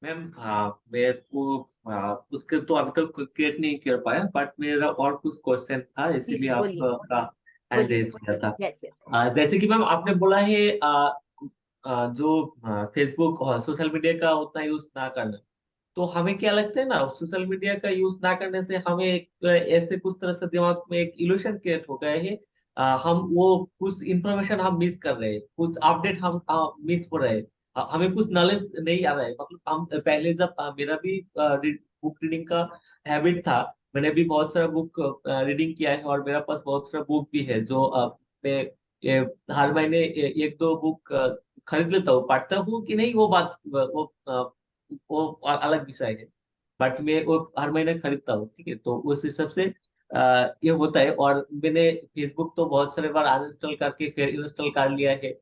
मैम मेरे को उसके तो अभी तक क्रिएट नहीं कर पाया, बट मेरा और कुछ क्वेश्चन था, इसीलिए प्लीज बोलिए आपका हैंड बोलिए। रेज किया था। Yes yes. जैसे कि मैम आपने बोला है जो फेसबुक और सोशल मीडिया का उतना यूज ना करना, तो हमें क्या लगता है ना, सोशल मीडिया का यूज ना करने से हमें एक ऐसे कुछ तरह से दिमाग में एक इल्यूशन क्रिएट हो गया है। हम वो कुछ इंफॉर्मेशन हम मिस कर रहे हैं, कुछ अपडेट हम मिस हो रहे हैं। हमें कुछ नॉलेज नहीं आ रहा है। मतलब हम पहले जब मेरा भी बुक रीडिंग का हैबिट था, मैंने भी बहुत सारा बुक रीडिंग किया है और मेरा पास बहुत सारा बुक भी है जो मैं ये, हर महीने एक दो बुक खरीद लेता हूँ। पढ़ता हूँ कि नहीं वो बात वो अलग विषय है, बट मैं वो हर महीने खरीदता हूँ। ठीक है, तो उस हिसाब से ये होता है। और मैंने फेसबुक तो बहुत सारे बार अनइंस्टॉल करके फिर इंस्टॉल कर लिया है।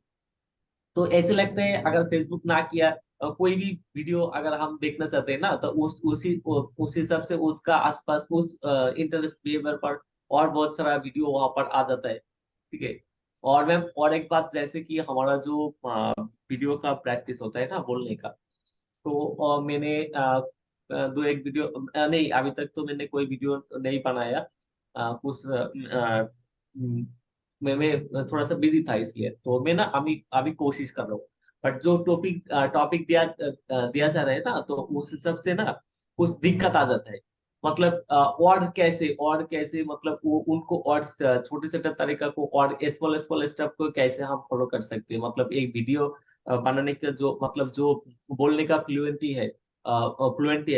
तो ऐसे लगता है अगर फेसबुक ना किया, कोई भी वीडियो अगर हम देखना चाहते हैं ना, तो उस हिसाब से उसका आसपास उस इंटरेस्ट बिहेवियर पर और बहुत सारा वीडियो वहां पर आ जाता है। ठीक है। और मैम और एक बात, जैसे कि हमारा जो वीडियो का प्रैक्टिस होता है ना बोलने का, तो मैंने दो एक वीडियो नहीं, अभी तक तो मैंने कोई वीडियो नहीं बनाया। कुछ मैं थोड़ा सा बिजी था, इसलिए तो मैं ना अभी अभी कोशिश कर रहा हूँ। बट जो टॉपिक टॉपिक दिया जा रहा है ना, तो उस हिसाब से ना कुछ दिक्कत आ जाता है। मतलब और कैसे मतलब वो उनको और छोटे छोटे तरीका को और स्मॉल स्मॉल स्टेप को कैसे हम फॉलो कर सकते हैं। मतलब एक वीडियो बनाने का जो मतलब जो बोलने का फ्लुएंटी है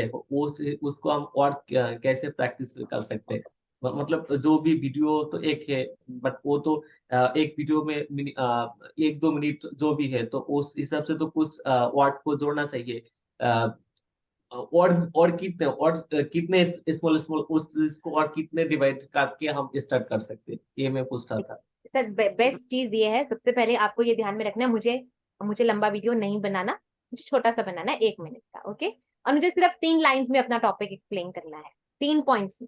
उसको हम और कैसे प्रैक्टिस कर सकते हैं। मतलब जो भी वीडियो तो एक है, बट वो तो एक वीडियो में एक दो मिनट जो भी है, तो उस हिसाब से तो कुछ वर्ड को जोड़ना चाहिए। और कितने स्मॉल स्मॉल उस चीज को और कितने डिवाइड करके हम स्टार्ट कर सकते हैं, ये मैं पूछ रहा था। सर बेस्ट चीज ये है, सबसे पहले आपको ये ध्यान में रखना है, मुझे मुझे लंबा वीडियो नहीं बनाना, मुझे छोटा सा बनाना है 1 मिनट का। ओके, और मुझे सिर्फ 3 लाइंस में अपना टॉपिक एक्सप्लेन करना है, 3 पॉइंट्स।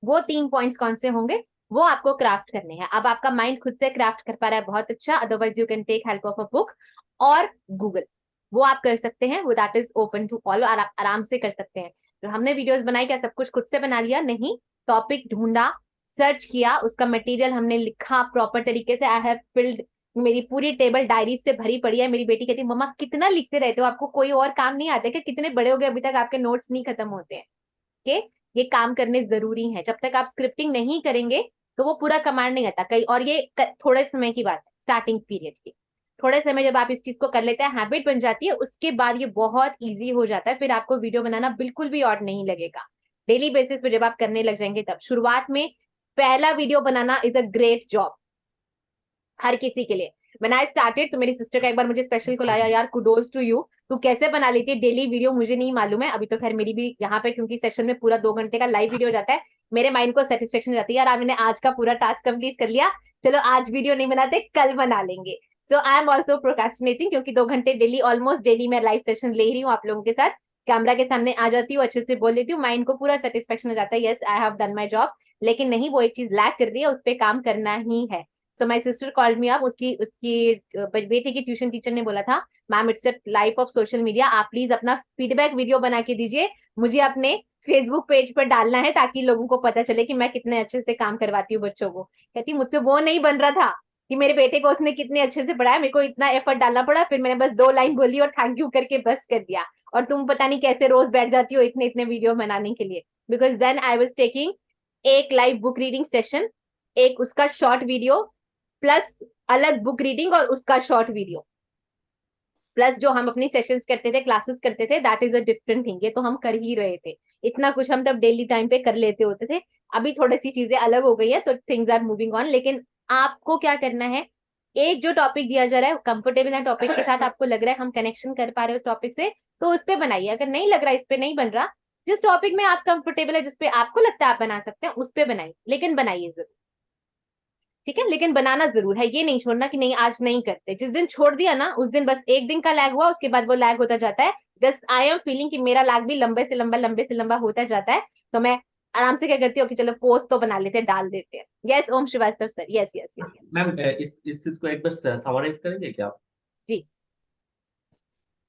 वो 3 पॉइंट्स कौन से होंगे वो आपको क्राफ्ट करने हैं। अब आपका माइंड खुद से क्राफ्ट कर पा रहा है, बहुत अच्छा। Otherwise you can take help of a book और गूगल, वो आप कर सकते हैं। वो that is open to all, और आप आराम से कर सकते हैं। जो हमने वीडियोस बनाई, क्या सब कुछ खुद से बना लिया? नहीं, टॉपिक ढूंढा, सर्च किया, उसका मटेरियल हमने लिखा प्रॉपर तरीके से। आई हैव फिल्ड, मेरी पूरी टेबल डायरी से भरी पड़ी है। मेरी बेटी कहती है, मम्मा कितना लिखते रहते हो, आपको कोई और काम नहीं आता क्या? कितने बड़े हो गए अभी तक आपके नोट्स नहीं खत्म होते हैं? के ये काम करने जरूरी है। जब तक आप स्क्रिप्टिंग नहीं करेंगे तो वो पूरा कमांड नहीं आता कहीं। और ये थोड़े समय की बात है, स्टार्टिंग पीरियड की। थोड़े समय जब आप इस चीज को कर लेते हैं, हैबिट बन जाती है, उसके बाद ये बहुत इजी हो जाता है। फिर आपको वीडियो बनाना बिल्कुल भी और नहीं लगेगा। डेली बेसिस पे जब आप करने लग जाएंगे तब। शुरुआत में पहला वीडियो बनाना इज अ ग्रेट जॉब हर किसी के लिए। व्हेन आई स्टार्टेड, तो मेरी सिस्टर का एक बार मुझे स्पेशल कॉल आया, यार कुडोज टू यू, तू कैसे बना लेती है डेली वीडियो, मुझे नहीं मालूम है। अभी तो खैर मेरी भी यहाँ पे, क्योंकि सेशन में पूरा 2 घंटे का लाइव वीडियो जाता है, मेरे माइंड को सेटिस्फेक्शन जाती है, यार मैंने आज का पूरा टास्क कंप्लीट कर लिया, चलो आज वीडियो नहीं बनाते, कल बना लेंगे। सो आई एम ऑल्सो प्रोक्रेस्टिनेटिंग, क्योंकि 2 घंटे डेली, ऑलमोस्ट डेली मैं लाइव सेशन ले रही हूँ आप लोगों के साथ। कैमरा के सामने आ जाती हूँ, अच्छे से बोल लेती हूँ, माइंड को पूरा सेटिस्फेक्शन हो जाता है, yes I have done my job. लेकिन नहीं, वो एक चीज लैक कर रही है, उस पर काम करना ही है। So my sister called me up, उसकी उसकी बेटे की ट्यूशन टीचर ने बोला था, ma'am it's a life of social media, आप प्लीज अपना फीडबैक वीडियो बना के दीजिए, मुझे अपने फेसबुक पेज पर डालना है ताकि लोगों को पता चले कि मैं कितने अच्छे से काम करवाती हूँ बच्चों को। कहती मुझसे वो नहीं बन रहा था कि मेरे बेटे को उसने कितने अच्छे से पढ़ाया, मेरे को इतना एफर्ट डालना पड़ा, फिर मैंने बस 2 लाइन बोली और थैंक यू करके बस कर दिया, और तुम पता नहीं कैसे रोज बैठ जाती हो इतने इतने वीडियो बनाने के लिए। Because then I was taking एक लाइव बुक रीडिंग सेशन, एक उसका शॉर्ट वीडियो, प्लस अलग बुक रीडिंग और उसका शॉर्ट वीडियो, प्लस जो हम अपनी सेशंस करते थे, क्लासेस करते थे, that is a different thing. ये तो हम कर ही रहे थे, इतना कुछ हम तब डेली टाइम पे कर लेते होते थे। अभी थोड़ी सी चीजें अलग हो गई है तो थिंग्स आर मूविंग ऑन। लेकिन आपको क्या करना है, एक जो टॉपिक दिया जा रहा है, कंफर्टेबल है टॉपिक के साथ, आपको लग रहा है हम कनेक्शन कर पा रहे हैं उस टॉपिक से, तो उस पर बनाइए। अगर नहीं लग रहा है, इस पे नहीं बन रहा, जिस टॉपिक में आप कंफर्टेबल है, जिसपे आपको लगता है आप बना सकते हैं, उस पे बनाइए, लेकिन बनाइए जरूर, ठीक है। लेकिन बनाना जरूर है, ये नहीं छोड़ना कि नहीं आज नहीं करते। जिस दिन छोड़ दिया ना, उस दिन बस एक दिन का लैग हुआ, उसके बाद वो लैग होता जाता है। जस्ट आई एम फीलिंग कि मेरा लैग भी लंबे से लंबा होता जाता है, तो मैं आराम से क्या करती हूँ कि चलो पोस्ट तो बना लेते हैं, डाल देते हैं। Yes Om Srivastava sir, yes yes yes ma'am इस चीज को एक बार समराइज करेंगे क्या आप? जी।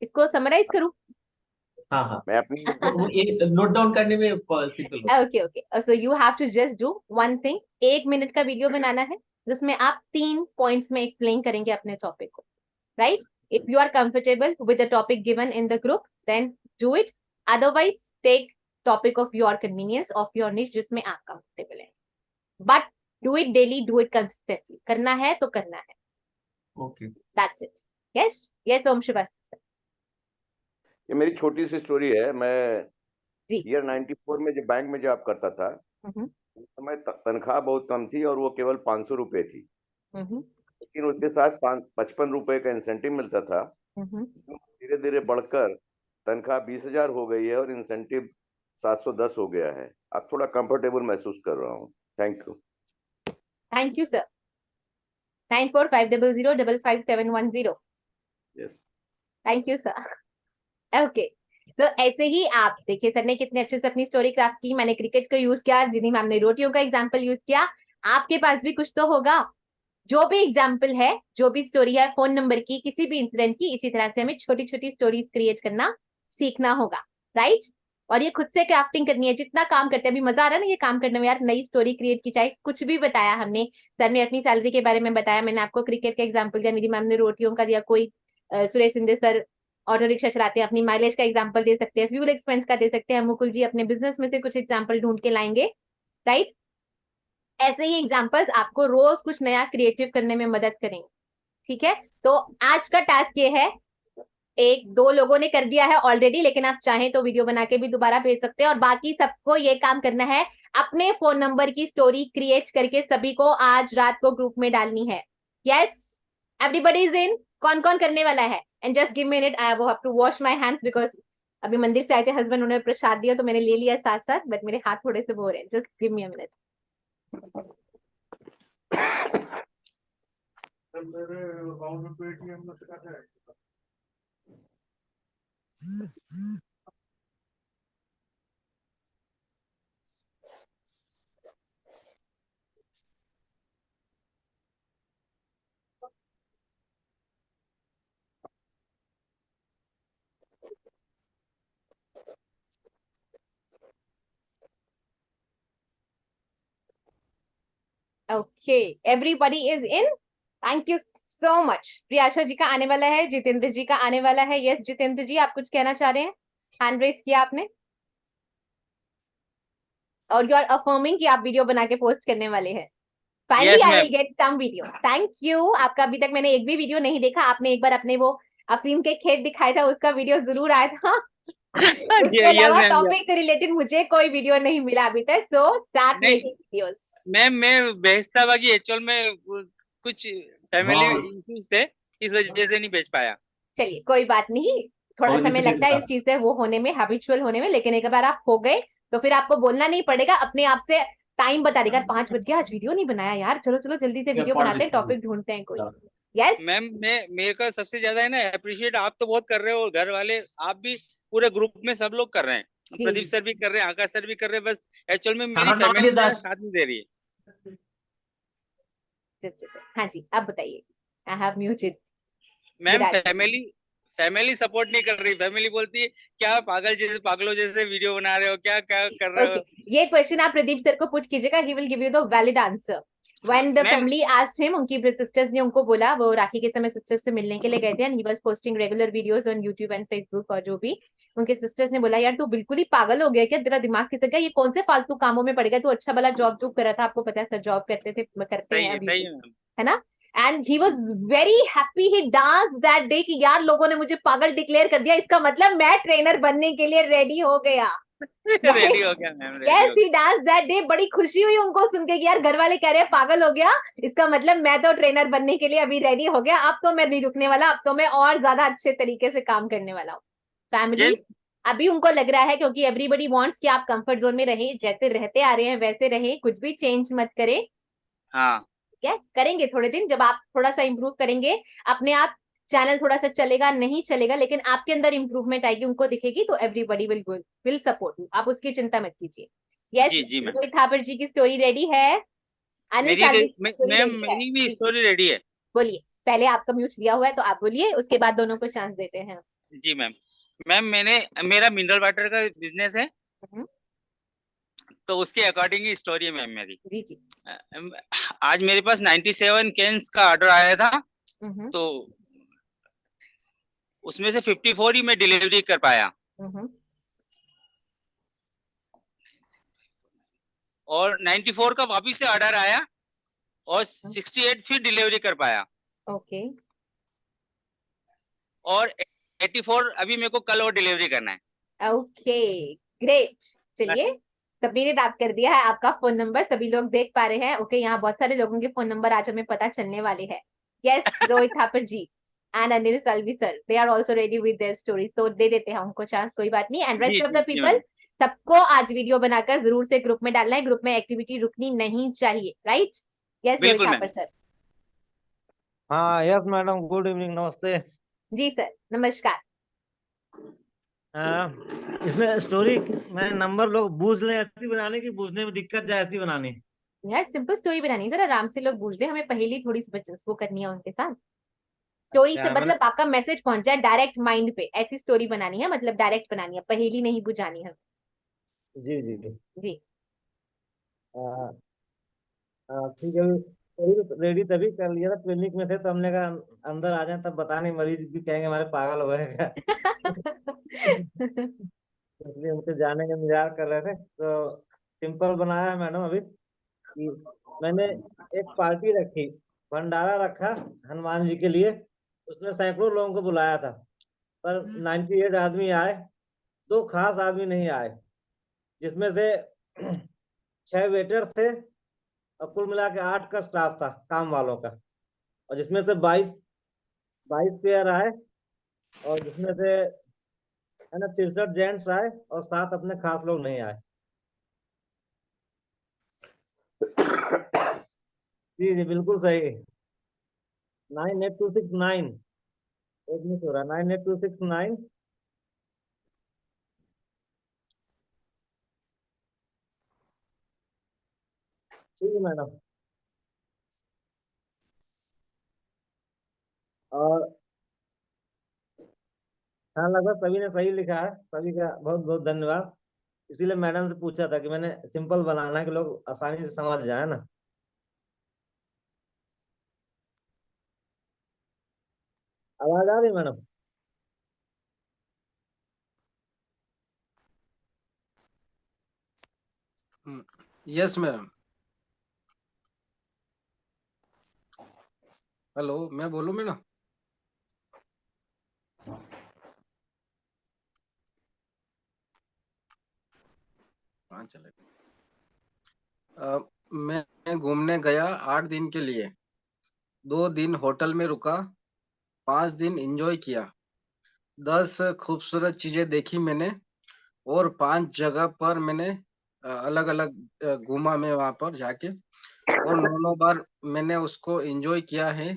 इसको समराइज करूँ? हाँ हाँ, मैं अपनी वो ये नोट डाउन करने में पॉसिबल हो। Okay okay, so you have to just do one thing. 1 minute का वीडियो बनाना है जिसमें आप 3 पॉइंट्स में एक्सप्लेन करेंगे अपने टॉपिक को, right? If you are comfortable with the topic given in the group, then do it. Otherwise, take topic of your convenience, of your niche, जिसमें आप comfortable है। But do it daily, do it consistently. करना है तो करना है। Okay, That's it. Yes, yes, Om Srivastava sir. ये मेरी छोटी सी स्टोरी है। मैं जी। ईयर 94 में जब बैंक में जॉब करता था, उस समय तनख्वाह बहुत कम थी और वो केवल 500 रुपए थी, लेकिन उसके साथ 55 रुपए का इंसेंटिव मिलता था। धीरे धीरे बढ़कर तनख्वाह 20,000 हो गई है और इंसेंटिव 710 हो गया है। अब थोड़ा कंफर्टेबल महसूस कर रहा हूँ। Thank you. Thank you sir. 9450055710। Yes. Thank you sir. Okay, तो ऐसे ही आप देखिए सर ने कितने अच्छे से अपनी स्टोरी क्राफ्ट की। मैंने क्रिकेट का यूज किया, जिन्हीं मैम ने रोटियों का एग्जाम्पल यूज किया। आपके पास भी कुछ तो होगा, जो भी एग्जाम्पल है, जो भी स्टोरी है, फोन नंबर की, किसी भी इंसिडेंट की। इसी तरह से हमें छोटी छोटी स्टोरीज क्रिएट करना सीखना होगा, राइट? और ये खुद से क्राफ्टिंग करनी है। जितना काम करते हैं, अभी मजा आ रहा है ना ये काम करने में यार, नई स्टोरी क्रिएट की, चाहे कुछ भी बताया हमने। सर ने अपनी सैलरी के बारे में बताया, मैंने आपको क्रिकेट का एग्जाम्पल दिया, निधि मैम ने रोटियों का दिया, कोई Suresh Sindhe sir auto rickshaw चलाते हैं, अपनी माइलेज का एग्जाम्पल दे सकते हैं, फ्यूल एक्सपेंस का दे सकते हैं, मुकुल जी अपने बिजनेस में से कुछ एग्जाम्पल ढूंढ के लाएंगे, राइट? ऐसे ही एग्जाम्पल्स आपको रोज कुछ नया क्रिएटिव करने में मदद करेंगे, ठीक है? तो आज का टास्क ये है, 1-2 लोगों ने कर दिया है ऑलरेडी, लेकिन आप चाहें तो वीडियो बना के भी दोबारा भेज सकते हैं। और बाकी सबको ये काम करना है, अपने फोन नंबर की स्टोरी क्रिएट करके सभी को आज रात को ग्रुप में डालनी है। Yes, everybody is in? कौन कौन करने वाला है? And just give minute, I have to wash my hands because अभी मंदिर से आए थे हस्बैंड, उन्होंने प्रसाद दिया तो मैंने ले लिया साथ साथ, बट मेरे हाथ थोड़े से वो हो रहे हैं। Just give me a minute. Okay, everybody is in? Thank you so much. Priyasha ji का आने वाला है, जितेंद्र जी का आने वाला है। यस जितेंद्र जी, आप कुछ कहना चाह रहे हैं? हैंड रेस किया आपने, और यू आर अफर्मिंग कि आप वीडियो बना के पोस्ट करने वाले हैं। Finally I will get some video. Thank you. आपका अभी तक मैंने एक भी वीडियो नहीं देखा। आपने एक बार अपने वो अफीम के खेत दिखाया था, उसका वीडियो जरूर आया था। उसके अलावा टॉपिक से रिलेटेड मुझे कोई वीडियो नहीं मिला अभी तक। So start making videos. Ma'am मैं भेजता बाकी एक्चुअल में कुछ फैमिली इश्यूज थे, इस वजह से नहीं भेज पाया। चलिए कोई बात नहीं, थोड़ा समय लगता है इस चीज से वो होने में, हैबिचुअल होने में, लेकिन एक बार आप हो गए तो फिर आपको बोलना नहीं पड़ेगा, अपने आप से टाइम बता देगा। 5 बज गया, आज वीडियो नहीं बनाया यार, चलो चलो जल्दी से वीडियो बनाते हैं, टॉपिक ढूंढते हैं कोई। यस मैम, मेरे को सबसे ज्यादा है ना अप्रिशिएट आप तो बहुत कर रहे हो, घर वाले आप भी, पूरे ग्रुप में सब लोग कर रहे हैं, प्रदीप सर भी कर रहे हैं, आकाश सर भी कर रहे हैं, बस एक्चुअल में मेरी फैमिली साथ नहीं दे रही है। हाँ जी, अब बताइए। I have muted. Ma'am family support नहीं कर रही, फैमिली बोलती है क्या पागलों जैसे वीडियो बना रहे हो, क्या क्या कर रहे हो। ये क्वेश्चन आप प्रदीप सर को पुट कीजिएगा, he will give you the valid answer. When the ma'am family asked him, उनकी सिस्टर्स ने उनको बोला, वो राखी के समय सिस्टर्स से मिलने के लिए गए थे, and he was posting regular videos on YouTube and Facebook और जो भी, उनके सिस्टर्स ने बोला यार तू बिल्कुल ही पागल हो गया क्या, तेरा दिमाग किधर गया, ये कौन से फालतू कामों में पड़ गया, तू अच्छा भला जॉब कर रहा था, आपको पता है जॉब करते हैं अभी सही भी, है मैम। है ना। And he was very happy, he dance that day कि यार लोगों ने मुझे पागल डिक्लेयर कर दिया, इसका मतलब मैं ट्रेनर बनने के लिए रेडी हो गया। रेडी हो गया मैम, रेडी Yes, हो he गया। danced that day। बड़ी खुशी हुई उनको सुन के कि यार घर वाले कह रहे हैं पागल हो गया, इसका मतलब मैं तो ट्रेनर बनने के लिए अभी रेडी हो गया, अब तो मैं नहीं रुकने वाला, अब तो मैं और ज्यादा अच्छे तरीके से काम करने वाला हूँ। फैमिली अभी उनको लग रहा है, क्योंकि एवरीबडी वांट्स कि आप कंफर्ट जोन में रहे, जैसे रहते आ रहे हैं वैसे रहे, कुछ भी चेंज मत करें। हाँ क्या करेंगे थोड़े दिन, जब आप थोड़ा सा इंप्रूव करेंगे अपने आप, चैनल थोड़ा सा चलेगा नहीं चलेगा, लेकिन आपके अंदर इंप्रूवमेंट आएगी, उनको दिखेगी, तो एवरीबॉडी विल सपोर्ट यू, आप उसकी चिंता मत कीजिए। यस, जी मैम। रोहित थापर जी की स्टोरी रेडी है, अनिल सालवी की स्टोरी मैम रेडी है, मेरी भी स्टोरी रेडी है। बोलिए। पहले आपका म्यूट लिया हुआ है तो आप बोलिए, उसके बाद दोनों को चांस देते हैं। जी मैम। मैम मेरा मिनरल वाटर का बिजनेस है, तो उसके अकॉर्डिंग ही स्टोरी है मैम मेरी। जी जी। आज मेरे पास 97 कैंस का ऑर्डर आया था, तो उसमें से 54 ही मैं डिलीवरी कर पाया, और 94 का वापिस से ऑर्डर आया, और 68 फिर डिलीवरी कर पाया, ओके, और 84 अभी मेरे को कल और डिलीवरी करना है। Okay, great. चलिए, सबने आप कर दिया है, आपका फोन नंबर सभी लोग देख पा रहे हैं। ओके, यहाँ बहुत सारे लोगों के फोन नंबर आज हमें पता चलने वाले हैं। Yes, Rohit Thapar ji and Anil Salvi sir, they are also ready with their story, तो दे देते हैं उनको चांस, कोई बात नहीं। And rest of the people, सबको आज वीडियो बनाकर जरूर से ग्रुप में डालना है, ग्रुप में एक्टिविटी रुकनी नहीं चाहिए, right. Yes Rohit Thapar sir. हाँ यस मैडम, गुड इवनिंग, नमस्ते। जी सर, नमस्कार। इसमें स्टोरी मैं नंबर लोग बूझ लें ऐसी बनाने की, बूझने में दिक्कत जाए ऐसी बनानी। यार सिंपल स्टोरी बनानी है, जरा आराम से लोग बूझ ले, हमें पहली थोड़ी सी वो करनी है उनके साथ। स्टोरी से मतलब आपका मैसेज पहुंच जाए डायरेक्ट माइंड पे, ऐसी स्टोरी बनानी है, मतलब डायरेक्ट बनानी है, पहेली नहीं बुझानी है। जी जी जी जी ठीक है। रेडी तभी कर लिया था, क्लिनिक में थे तो हमने कहा अंदर आ जाए, तब बताने मरीज भी कहेंगे हमारे पागल हो गए क्या। इसलिए उनसे जाने का इंतजार कर रहे थे, तो सिंपल बनाया है मैडम अभी कि मैंने एक पार्टी रखी, भंडारा रखा हनुमान जी के लिए, उसमें सैकड़ों लोगों को बुलाया था, पर 98 आदमी आए, 2 खास आदमी नहीं आए, जिसमें से 6 वेटर थे और कुल मिला के 8 का स्टाफ था काम वालों का, और जिसमें से 22 पेयर आए, और जिसमें से है ना 63 जेंट्स आए और 7 अपने खास लोग नहीं आए। जी जी बिल्कुल सही, 98269 एडमिट हो रहा, 98269। ठीक है मैडम। और हाँ, लगभग सभी ने सही लिखा है, सभी का बहुत बहुत धन्यवाद। इसीलिए मैडम से पूछा था कि मैंने सिंपल बनाना है कि लोग आसानी से समझ जाए ना। आवाज आ रही मैडम? Yes ma'am. हेलो, मैं बोलूँ मैडम? हाँ चले। मैं घूमने गया 8 दिन के लिए, 2 दिन होटल में रुका, 5 दिन एंजॉय किया, 10 खूबसूरत चीजें देखी मैंने, और 5 जगह पर मैंने अलग अलग घूमा मैं वहां पर जाके, और 9 बार मैंने उसको एंजॉय किया है,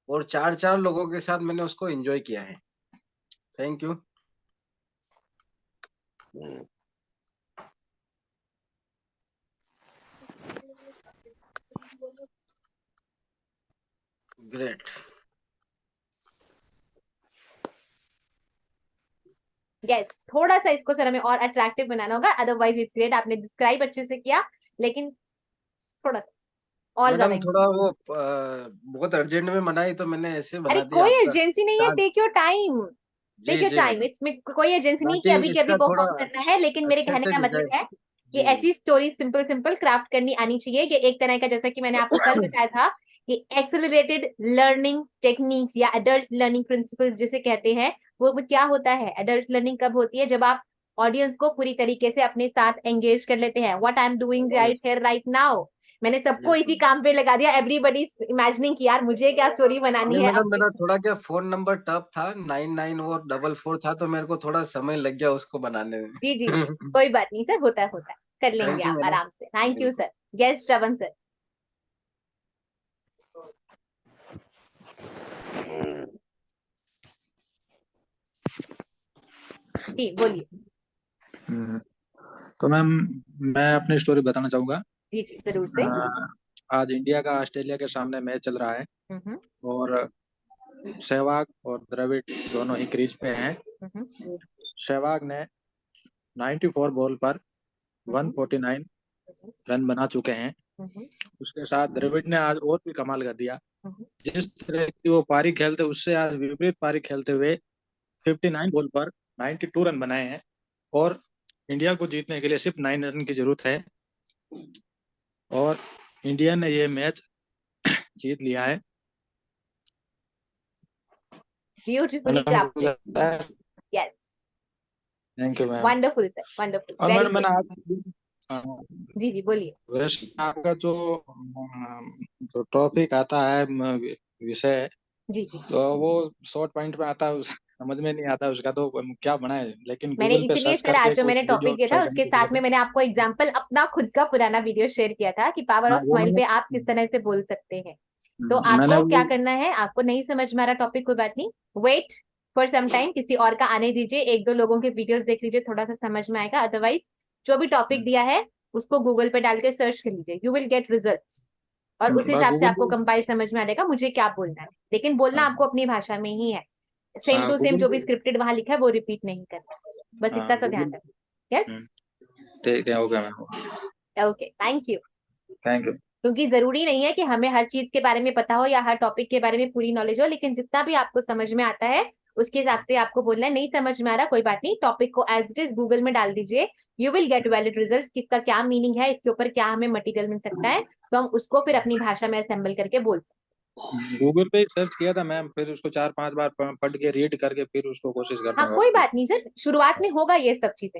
और 4 लोगों के साथ मैंने उसको एंजॉय किया है। Thank you. ग्रेट। यस, थोड़ा सा इसको सर हमें और अट्रैक्टिव बनाना होगा, अदरवाइज इट्स ग्रेट। आपने डिस्क्राइब अच्छे से किया, लेकिन थोड़ा सा और ज्यादा। मैडम थोड़ा वो बहुत अर्जेंट में बनाई तो मैंने ऐसे अरे बना दिया कोई आपका अर्जेंसी नहीं है, dance. Take your time, take जी योर जी टाइम। मैडम, इट्स में कोई एजेंसी नहीं कि बाकी अभी के अभी इसका थोड़ा परफॉर्म करना है, लेकिन मेरे अच्छे कहने से का मतलब डिजाइन। है कि जी ऐसी स्टोरी सिंपल सिंपल क्राफ्ट करनी आनी चाहिए। ये एक तरह का, जैसा कि मैंने आपको कल बताया था, कि एक्सेलरेटेड लर्निंग टेक्निक्स या एडल्ट लर्निंग प्रिंसिपल्स जिसे कहते हैं, वो क्या होता है। एडल्ट लर्निंग कब होती है, जब आप ऑडियंस को पूरी तरीके से अपने साथ एंगेज कर लेते हैं। What I am doing right yes here right now, मैंने सबको यस इसी काम पे लगा दिया। एवरीबडी इमेजिनिंग कि यार मुझे क्या स्टोरी बनानी नहीं है मैडम, अपने। मेरा थोड़ा क्या फोन नंबर टफ था, 99 और 44 था, तो मेरे को थोड़ा समय लग गया उसको बनाने में। जी जी जी, कोई बात नहीं सर, होता है होता है, कर लेंगे थैंक यू आप मैडम। आराम से। थैंक यू बिल्कुल। सर। यस श्रवण सर। जी बोलिए। हम्म, तो मैम मैं अपनी स्टोरी बताना चाहूंगा। जी जी जरूर से। आज इंडिया का ऑस्ट्रेलिया के सामने मैच चल रहा है हम्म और सहवाग और द्रविड़ दोनों ही क्रीज पे हैं। हम्म सहवाग ने 94 बॉल पर 149 रन बना चुके हैं। उसके साथ द्रविड़ ने आज और भी कमाल कर दिया। जिस तरह की वो पारी खेलते उससे आज विपरीत पारी खेलते हुए 59 बॉल पर 92 रन बनाए हैं और इंडिया को जीतने के लिए सिर्फ 9 रन की जरूरत है और इंडिया ने ये मैच जीत लिया है। Beautifully crafted. Yes, thank you ma'am. Wonderful sir, wonderful, और वेरी मैडम मैंने गुड। आज जी जी बोलिए। वैसे आपका जो टॉपिक आता है विषय, जी जी, तो वो शॉर्ट पॉइंट में आता है, समझ में नहीं आता उसका तो क्या बनाए, लेकिन मैंने गूगल पे इसीलिए सर्च सर आज करके जो मैंने कुछ टॉपिक वीडियो दिया था सर्च करने उसके की साथ जरूरत में है। मैंने आपको एग्जांपल अपना खुद का पुराना वीडियो शेयर किया था कि पावर ऑफ वो स्माइल पे आप किस मैंने तरह से बोल सकते हैं। तो मैंने आपको क्या वो करना है, आपको नहीं समझ में आ रहा टॉपिक, कोई बात नहीं, वेट फॉर सम टाइम, किसी और का आने दीजिए, एक दो लोगों के वीडियोस देख लीजिए, थोड़ा सा समझ में आएगा। अदरवाइज जो भी टॉपिक दिया है उसको गूगल पे डाल के सर्च कर लीजिए, यू विल गेट रिजल्ट्स, और उस हिसाब से गूगल आपको पे, कंपाइल समझ में आ जाएगा मुझे क्या बोलना है। लेकिन बोलना हाँ आपको अपनी भाषा में ही है, सेम हाँ टू सेम गूगल जो भी पे, स्क्रिप्टेड वहां लिखा है वो रिपीट नहीं करना, बस इतना हाँ सा ध्यान गूगल, रखना। यस, ठीक है, okay ma'am, okay, thank you. Thank you. क्योंकि जरूरी नहीं है कि हमें हर चीज के बारे में पता हो या हर टॉपिक के बारे में पूरी नॉलेज हो, लेकिन जितना भी आपको समझ में आता है उसके हिसाब से आपको बोलना है। नहीं समझ में आ रहा कोई बात नहीं, टॉपिक को एज इट इज गूगल में डाल दीजिए, you will gate valid results, किसका क्या मीनिंग है, इसके ऊपर क्या हमें मटेरियल मिल सकता है, तो हम उसको फिर अपनी भाषा में असेंबल करके बोल सकते गूगल पे ही सर्च किया था मैम, फिर उसको 4-5 बार पढ़ के रीड करके फिर उसको कोशिश हैं। हाँ करता कोई हूँ। बात नहीं सर, शुरुआत में होगा ये सब चीजें।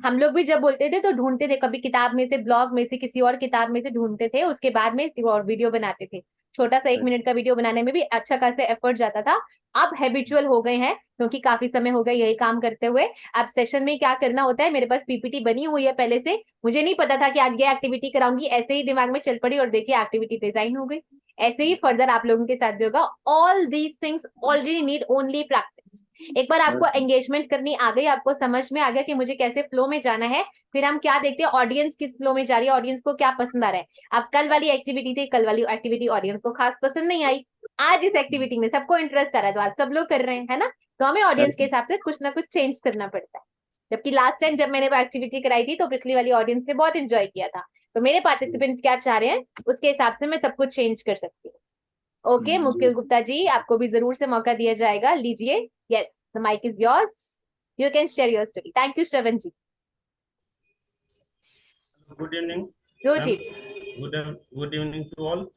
हम लोग भी जब बोलते थे तो ढूंढते थे, कभी किताब में से, ब्लॉग में से, किसी और किताब में से ढूंढते थे, उसके बाद में और वीडियो बनाते थे। छोटा सा 1 मिनट का वीडियो बनाने में भी अच्छा खासा एफर्ट जाता था। अब हैबिचुअल हो गए हैं क्योंकि काफी समय हो गया यही काम करते हुए। अब सेशन में क्या करना होता है, मेरे पास पीपीटी बनी हुई है पहले से, मुझे नहीं पता था कि आज ये एक्टिविटी कराऊंगी, ऐसे ही दिमाग में चल पड़ी और देखिए एक्टिविटी डिजाइन हो गई। ऐसे ही फर्दर आप लोगों के साथ भी होगा। All these things already need only practice. एक बार आपको एंगेजमेंट करनी आ गई, आपको समझ में आ गया कि मुझे कैसे फ्लो में जाना है, फिर हम क्या देखते हैं, ऑडियंस किस फ्लो में जा रही है, ऑडियंस को क्या पसंद आ रहा है। अब कल वाली एक्टिविटी थी, कल वाली एक्टिविटी ऑडियंस को खास पसंद नहीं आई, आज इस एक्टिविटी में सबको इंटरेस्ट आ रहा है, तो आज सब लोग कर रहे हैं, है ना। तो हमें ऑडियंस के हिसाब से कुछ ना कुछ चेंज करना पड़ता है। जबकि लास्ट टाइम जब मैंने वो एक्टिविटी कराई थी तो पिछली वाली ऑडियंस ने बहुत एंजॉय किया था, तो मेरे पार्टिसिपेंट्स क्या चाह रहे हैं उसके हिसाब से मैं सब कुछ चेंज कर सकती हूँ। ओके मुकुल गुप्ता जी, आपको भी जरूर से मौका दिया जाएगा, लीजिए। Yes, the mic is yours, you can share your story. Thank you Shravan ji. Good evening good ma'am, good evening to all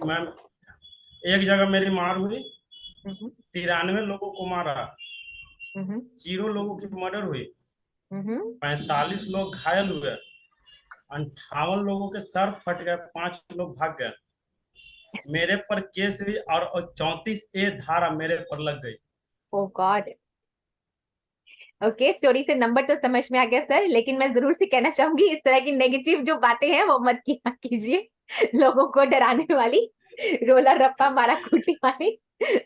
ma'am. एक जगह मेरी मार हुई, 93 लोगों को मारा, 0 लोगों की मर्डर हुई, 45 लोग घायल हुए, 58 लोगों के सर फट गए, 5 लोग भाग गए, मेरे पर केस हुई और 34A धारा मेरे पर लग गई। ओ गॉड। ओके, स्टोरी से नंबर तो समझ में आ गया सर, लेकिन मैं जरूर से कहना चाहूंगी इस तरह की नेगेटिव जो बातें हैं वो मत किया कीजिए, लोगों को डराने वाली, रोला रप्पा मारा कूटी वाली,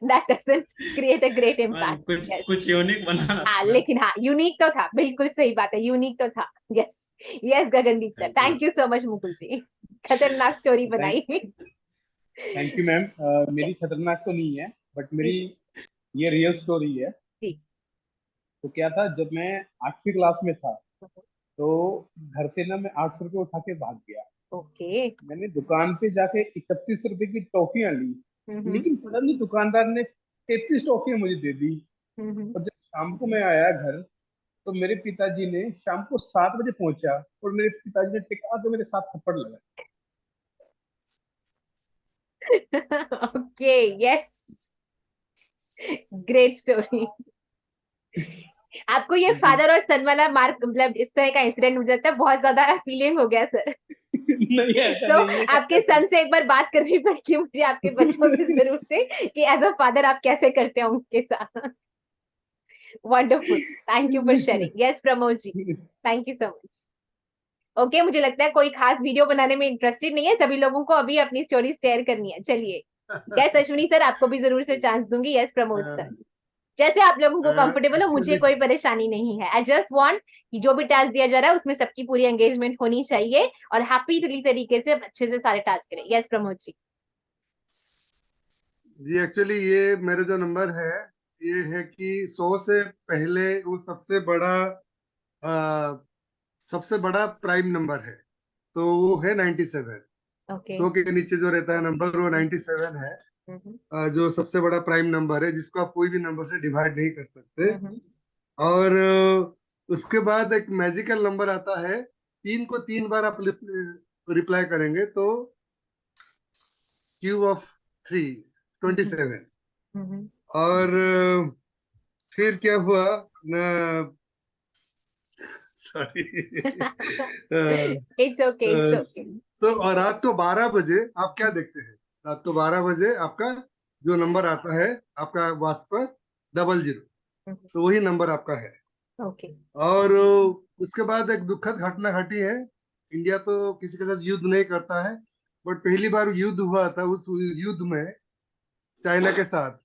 that doesn't create a great impact. कुछ यूनिक बनाना था। लेकिन हाँ यूनिक तो था, बिल्कुल सही बात है, यूनिक तो था। Yes yes Gagandeep sir, thank you so much Mukul ji, खतरनाक स्टोरी बनाई। Thank you ma'am. मेरी खतरनाक तो नहीं है, बट मेरी जी ये रियल स्टोरी है। जी तो क्या था, जब मैं 8वीं क्लास में था तो घर से ना मैं 800 रुपये उठा के भाग गया। ओके। मैंने दुकान पे जाके 31 रुपए की टॉफियां ली, लेकिन पता नहीं दुकानदार ने 33 टॉफियां मुझे दे दी। और जब शाम को मैं आया घर तो मेरे पिताजी ने शाम को 7 बजे पहुंचा और मेरे पिताजी ने टिका तो मेरे साथ थप्पड़ लगा। Okay, yes, great story. आपको ये फादर और सन वाला मार्क, मतलब इस तरह का इंसिडेंट मुझे लगता है बहुत ज्यादा अपीलिंग हो गया सर। नहीं, ऐसा तो नहीं है। आपके सन से एक बार बात करनी पड़ेगी मुझे, आपके बच्चों से जरूर से, कि एज अ फादर आप कैसे करते हैं उनके साथ। Wonderful, thank you for sharing. Yes Pramod ji, thank you so much. Okay, मुझे लगता है कोई खास वीडियो बनाने में इंटरेस्टेड नहीं है, सभी लोगों को अभी अपनी स्टोरी शेयर करनी है। चलिए, यस अश्विनी सर, आपको भी जरूर से चांस दूंगी। यस प्रमोद सर, जैसे आप लोगों को कंफर्टेबल हो, मुझे कोई परेशानी नहीं है। आई जस्ट वांट कि जो भी टास्क दिया जा रहा है उसमें सबकी पूरी एंगेजमेंट होनी चाहिए और हैप्पी तरीके से अच्छे से सारे टास्क करें। यस प्रमोद जी। जी एक्चुअली ये मेरा जो नंबर है ये है कि 100 से पहले वो सबसे बड़ा प्राइम नंबर है, तो वो है 97। ओके। 100 के नीचे जो रहता है नंबर वो 97 है, जो सबसे बड़ा प्राइम नंबर है जिसको आप कोई भी नंबर से डिवाइड नहीं कर सकते। और उसके बाद एक मैजिकल नंबर आता है, 3 को 3 बार आप रिप्लाई करेंगे तो क्यूब ऑफ 3 27। और फिर क्या हुआ न, sorry, it's okay, it's okay. तो और रात को 12 बजे आप क्या देखते हैं? रात को 12 बजे आपका जो नंबर आता है आपका वाट्स पर 00, तो वही नंबर आपका है। ओके। और उसके बाद एक दुखद घटना घटी है। इंडिया तो किसी के साथ युद्ध नहीं करता है, बट पहली बार युद्ध हुआ था। उस युद्ध में चाइना के साथ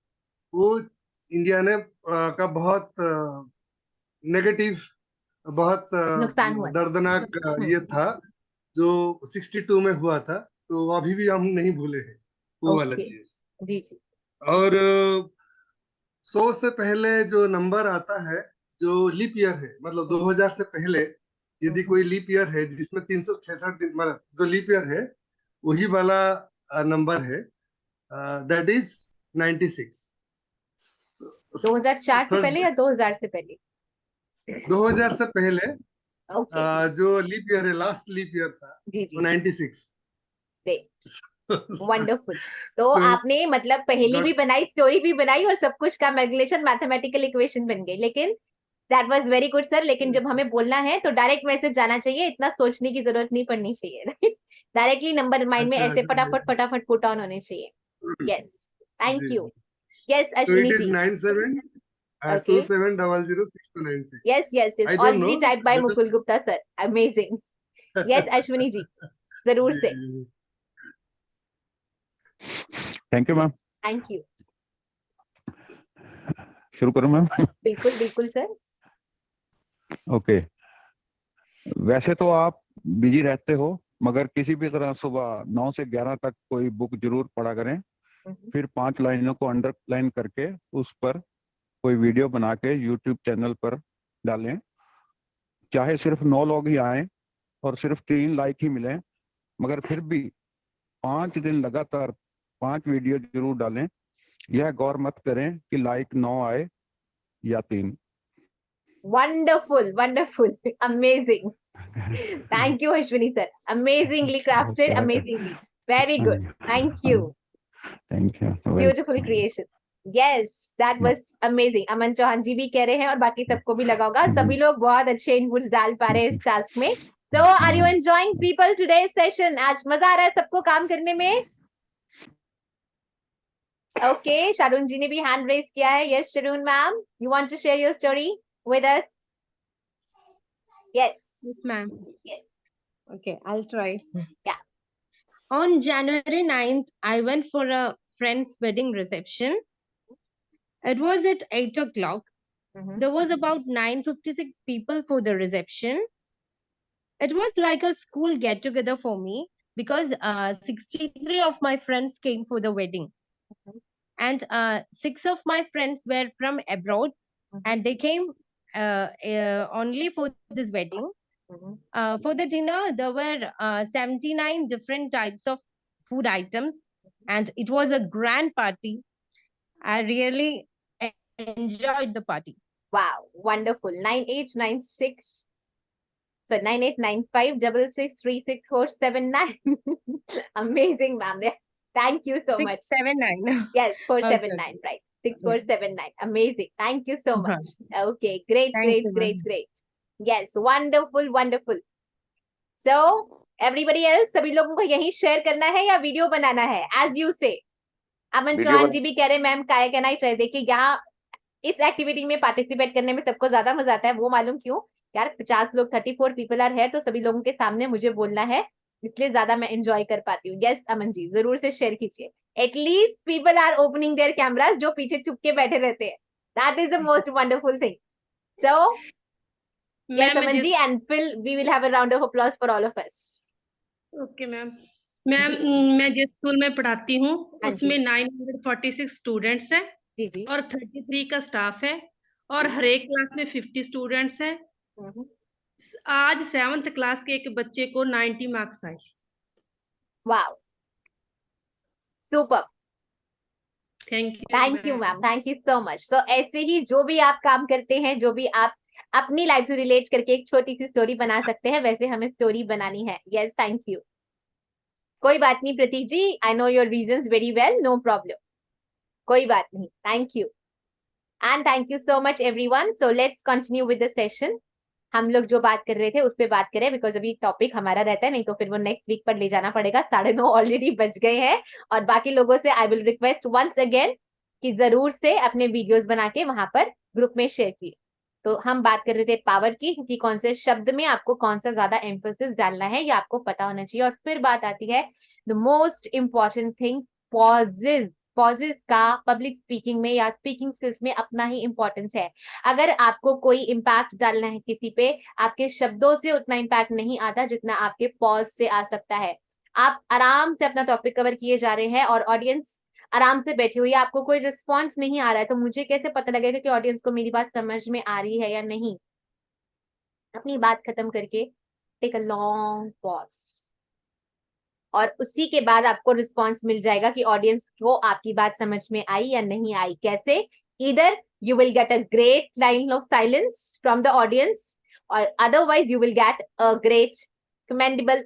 वो इंडिया ने का बहुत नेगेटिव, बहुत नुकसान हुआ था। दर्दनाक ये था जो 62 में हुआ था, तो अभी भी हम नहीं भूले हैं वो वाला ओके चीज। जी जी। और 100 से पहले जो नंबर आता है जो लीप ईयर है, मतलब 2000 से पहले यदि कोई लीप ईयर है जिसमें 366 दिन, मतलब जो लीप ईयर है वही वाला नंबर है, दैट इज 96। 2004 से पहले या 2000 से पहले? 2000 से पहले ओके जो लीप ईयर है, लास्ट लीप ईयर था, जी जी वो 96। वंडरफुल। तो आपने मतलब पहेली भी बनाई, स्टोरी भी बनाई और सब कुछ का कैलकुलेशन, मैथमेटिकल इक्वेशन बन गई। लेकिन that was very good sir. लेकिन जब हमें बोलना है तो डायरेक्ट मैसेज जाना चाहिए, इतना सोचने की जरूरत नहीं पड़नी चाहिए, राइट? डायरेक्टली नंबर माइंड में ऐसे फटाफट फटाफट पुट ऑन होने चाहिए। Yes, thank you. Yes Ashwini ji. 97 Okay. 27006296। Yes, yes, yes. I don't Already know typed by Mukul Gupta sir. Amazing. Yes, Ashwini जी, जरूर से। Thank you ma'am. Thank you. शुरू करूं मैम? बिल्कुल बिल्कुल सर। ओके, वैसे तो आप बिजी रहते हो, मगर किसी भी तरह सुबह 9 से 11 तक कोई बुक जरूर पढ़ा करें। फिर 5 लाइनों को अंडरलाइन करके उस पर कोई वीडियो बना के यूट्यूब चैनल पर डालें। चाहे सिर्फ 9 लोग ही आए और सिर्फ 3 लाइक ही मिले, मगर फिर भी 5 दिन लगातार 5 वीडियो जरूर डालें। यह गौर मत करें कि लाइक 9 आए या 3। Wonderful, wonderful, amazing. Thank you, Ashwini sir. Amazingly crafted, amazingly. Very good. Thank you. Thank you. Beautiful creation. Yes, that was amazing. अमन चौहान जी भी कह रहे हैं और बाकी सबको भी लगा होगा। सभी लोग बहुत अच्छे इनपुट्स डाल पा रहे हैं इस टास्क में। So, are you enjoying people today's session? आज मजा आ रहा है सबको काम करने में? Okay, शारून जी ने भी hand raise किया है. Yes, Sharoon ma'am, you want to share your story with us? Yes. Yes, ma'am. Yes. Okay, I'll try. Yeah. On January 9th, I went for a friend's wedding reception. It was at 8 o'clock. There was about 956 people for the reception. It was like a school get-together for me because 63 of my friends came for the wedding. And 6 of my friends were from abroad and they came only for this wedding. For the dinner, there were 79 different types of food items, and it was a grand party. I really enjoyed the party. Wow, wonderful. 9896. So 9895663649. Amazing, ma'am. Thank you so much. 679. Yes, Okay, 479, right. 6479. Amazing. Thank you so much. Okay, great, Thank great, you, great, ma'am. great. Yes, wonderful, wonderful. So, everybody else, सभी लोगों को यही share करना है या video बनाना है? As you say. Aman video Chauhan बन जी भी कह रहे मैम काय कहना ही चाहिए। देखिए यहाँ इस एक्टिविटी में पार्टिसिपेट करने में सबको ज्यादा मजा आता है। वो मालूम क्यों? यार 50 लोग 34 पीपल आर है, तो सभी लोगों के सामने मुझे बोलना है, इसलिए ज्यादा मैं एंजॉय कर पाती हूँ। यस अमन जी, जरूर से शेयर कीजिए। At least people are opening their cameras, जो पीछे छुप के बैठे रहते हैं। That is the most wonderful thing. So yes Aman ji, and फिर we will have a round of applause for all of us. Okay ma'am. Ma'am मैं जिस स्कूल में पढ़ाती हूँ हाँ जी। उसमें 946 स्टूडेंट्स हैं जी जी। और 33 का स्टाफ है और हर एक क्लास में 50 स्टूडेंट्स हैं। आज 7th क्लास के एक बच्चे को 90 मार्क्स आए। Wow, super. Thank you ma'am, thank you so much. So ऐसे ही जो भी आप काम करते हैं, जो भी आप अपनी लाइफ से रिलेट करके एक छोटी सी स्टोरी बना सकते हैं, वैसे हमें स्टोरी बनानी है। Yes, thank you. कोई बात नहीं Prateek ji, I know your reasons very well, no problem, कोई बात नहीं। Thank you and thank you so much everyone. So let's continue with the session. हम लोग जो बात कर रहे थे उस पर बात करें, बिकॉज अभी टॉपिक हमारा रहता है, नहीं तो फिर वो नेक्स्ट वीक पर ले जाना पड़ेगा। 9:30 ऑलरेडी बज गए हैं और बाकी लोगों से I will request once again कि जरूर से अपने वीडियोस बना के वहां पर ग्रुप में शेयर किए। तो हम बात कर रहे थे पावर की, कि कौन से शब्द में आपको कौन सा ज्यादा एम्फोसिस डालना है, ये आपको पता होना चाहिए। और फिर बात आती है the most important thing, pauses. Pauses का पब्लिक स्पीकिंग में या स्पीकिंग स्किल्स में अपना ही इंपॉर्टेंस है। अगर आपको कोई इम्पैक्ट डालना है किसी पे, आपके शब्दों से उतना इम्पैक्ट नहीं आता जितना आपके पॉज से आ सकता है। आप आराम से अपना टॉपिक कवर किए जा रहे हैं और ऑडियंस आराम से बैठी हुई है, आपको कोई रिस्पॉन्स नहीं आ रहा है, तो मुझे कैसे पता लगेगा कि ऑडियंस को मेरी बात समझ में आ रही है या नहीं? अपनी बात खत्म करके टेक अ लॉन्ग पॉज और उसी के बाद आपको रिस्पॉन्स मिल जाएगा कि ऑडियंस को आपकी बात समझ में आई या नहीं आई। कैसे? Either you will get a great line of silence from the audience और otherwise you will get a great commendable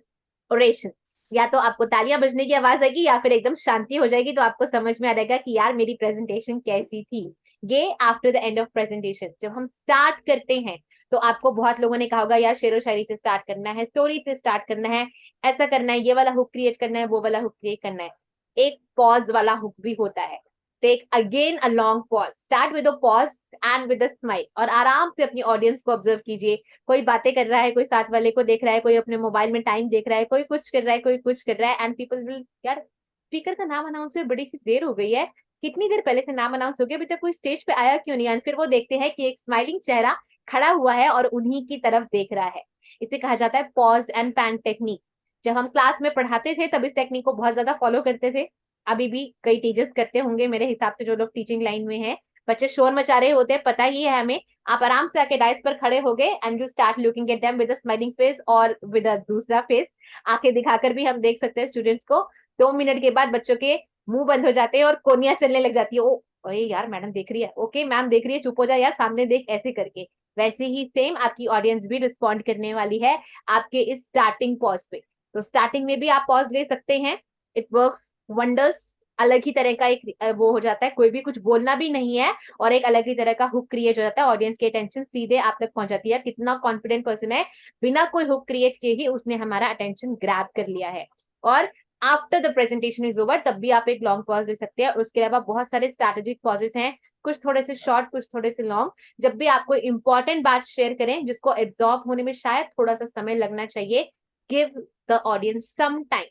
oration. या तो आपको तालियां बजने की आवाज आएगी या फिर एकदम शांति हो जाएगी, तो आपको समझ में आ जाएगा कि यार मेरी प्रेजेंटेशन कैसी थी। ये after the end of presentation जब हम स्टार्ट करते हैं, तो आपको बहुत लोगों ने कहा होगा यार शेरो शायरी से स्टार्ट करना है, स्टोरी से स्टार्ट करना है, ऐसा करना है, ये वाला हुक क्रिएट करना है, वो वाला हुक क्रिएट करना है। एक पॉज वाला हुक भी होता है। Take again a long pause, start with a pause and with a smile, और आराम से अपनी ऑडियंस को ऑब्जर्व कीजिए। कोई बातें कर रहा है, कोई साथ वाले को देख रहा है, कोई अपने मोबाइल में टाइम देख रहा है, कोई कुछ कर रहा है, कोई कुछ कर रहा है, एंड पीपल विल, यार स्पीकर का नाम अनाउंस में बड़ी सी देर हो गई है, कितनी देर पहले से नाम अनाउंस हो गया, अभी तक कोई स्टेज पे आया क्यों नहीं? एंड फिर वो देखते हैं कि एक स्माइलिंग चेहरा खड़ा हुआ है और उन्हीं की तरफ देख रहा है। इसे कहा जाता है पॉज एंड पैन टेक्निक। जब हम क्लास में पढ़ाते थे तब इस टेक्निक को बहुत ज्यादा फॉलो करते थे, अभी भी कई टीचर्स करते होंगे मेरे हिसाब से, जो लोग टीचिंग लाइन में हैं। बच्चे शोर मचा रहे होते हैं, पता ही है हमें। आप आराम से आके डाइस पर खड़े हो गए and you start looking at them with a smiling face और विद अ दूसरा फेस। आंखें दिखाकर भी हम देख सकते हैं स्टूडेंट्स को। 2 मिनट के बाद बच्चों के मुंह बंद हो जाते हैं और कोनियां चलने लग जाती है। ओ अरे यार मैडम देख रही है, ओके मैम देख रही है, चुप हो जा यार, सामने देख, ऐसे करके। वैसे ही सेम आपकी ऑडियंस भी रिस्पॉन्ड करने वाली है आपके इस स्टार्टिंग पॉज पे। तो स्टार्टिंग में भी आप पॉज ले सकते हैं, इट वर्क्स वंडर्स। अलग ही तरह का एक वो हो जाता है, कोई भी कुछ बोलना भी नहीं है और एक अलग ही तरह का हुक क्रिएट हो जाता है, ऑडियंस की अटेंशन सीधे आप तक पहुंच जाती है। कितना कॉन्फिडेंट पर्सन है, बिना कोई हुक क्रिएट किए ही उसने हमारा अटेंशन ग्रैब कर लिया है। और after the presentation is over तब भी आप एक लॉन्ग पॉज ले सकते हैं। उसके अलावा बहुत सारे स्ट्रैटेजिक पॉजेस हैं, कुछ थोड़े से शॉर्ट, कुछ थोड़े से लॉन्ग। जब भी आप कोई इंपॉर्टेंट बात शेयर करें जिसको एब्जॉर्ब होने में शायद थोड़ा सा समय लगना चाहिए, give the audience some time.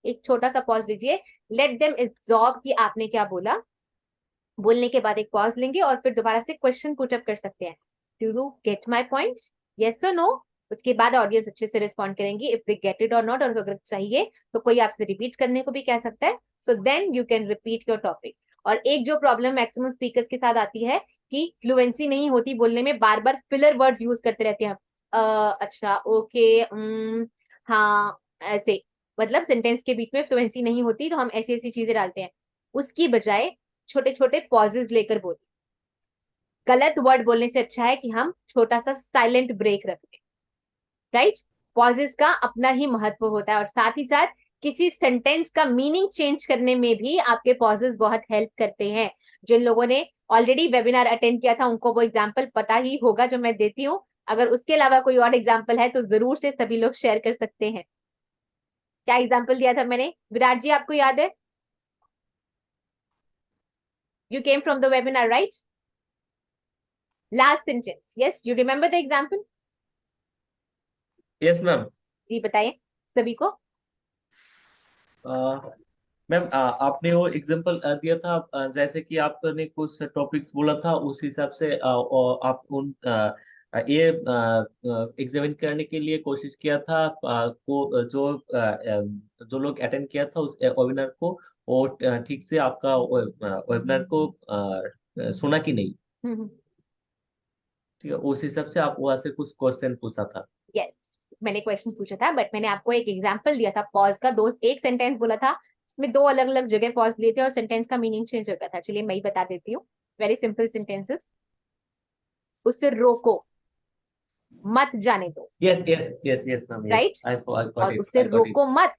एक छोटा सा पॉज लीजिए, लेट देम एब्जॉर्ब कि आपने क्या बोला। बोलने के बाद एक पॉज लेंगे और फिर दोबारा से क्वेश्चन पुट अप कर सकते हैं, do you get my points, yes और नो। उसके बाद ऑडियंस अच्छे से रिस्पॉन्ड करेंगी इफ दे गेट इट और नॉट, और अगर चाहिए तो कोई आपसे रिपीट करने को भी कह सकता है। So then you can repeat your topic. और एक जो प्रॉब्लम मैक्सिमम स्पीकर्स के साथ आती है कि फ्लुएंसी नहीं होती बोलने में, बार बार फिलर वर्ड्स यूज करते रहते हैं। अच्छा, ओके, हाँ, ऐसे, मतलब सेंटेंस के बीच में फ्लुएंसी नहीं होती तो हम ऐसी ऐसी चीजें डालते हैं। उसकी बजाय छोटे छोटे पॉजेज लेकर बोले। गलत वर्ड बोलने से अच्छा है कि हम छोटा सा साइलेंट ब्रेक रख दें, राइट? पॉजेस का अपना ही महत्व होता है, और साथ ही साथ किसी सेंटेंस का मीनिंग चेंज करने में भी आपके पॉजेस बहुत हेल्प करते हैं। जिन लोगों ने ऑलरेडी वेबिनार अटेंड किया था उनको वो एग्जाम्पल पता ही होगा जो मैं देती हूँ। अगर उसके अलावा कोई और एग्जाम्पल है तो जरूर से सभी लोग शेयर कर सकते हैं। क्या एग्जाम्पल दिया था मैंने, विराट जी, आपको याद है? You came from the webinar, right? Last sentence, yes, you remember the example? Yes ma'am. जी बताइए सभी को। मैम आपने वो एग्जांपल दिया था, जैसे कि आपने कुछ टॉपिक्स बोला था उस हिसाब से आप उन ये एग्जामिन करने के लिए कोशिश किया था, को जो लोग अटेंड किया था उस वेबिनार को, वो ठीक से आपका वेबिनार को सुना कि नहीं, ठीक है? उस हिसाब से आप वहां से कुछ क्वेश्चन पूछा था। यस, मैंने क्वेश्चन पूछा था, बट मैंने आपको एक एग्जांपल दिया था पॉज का। एक सेंटेंस बोला था, इसमें 2 अलग अलग जगह पॉज लिए थे और सेंटेंस का मीनिंग चेंज हो गया था। चलिए मैं ही बता देती हूँ, वेरी सिंपल सेंटेंसेस। उससे रोको, मत जाने दो, yes yes yes yes ma'am, right? Yes, I got और इट, उससे आई गॉट इट। रोको मत,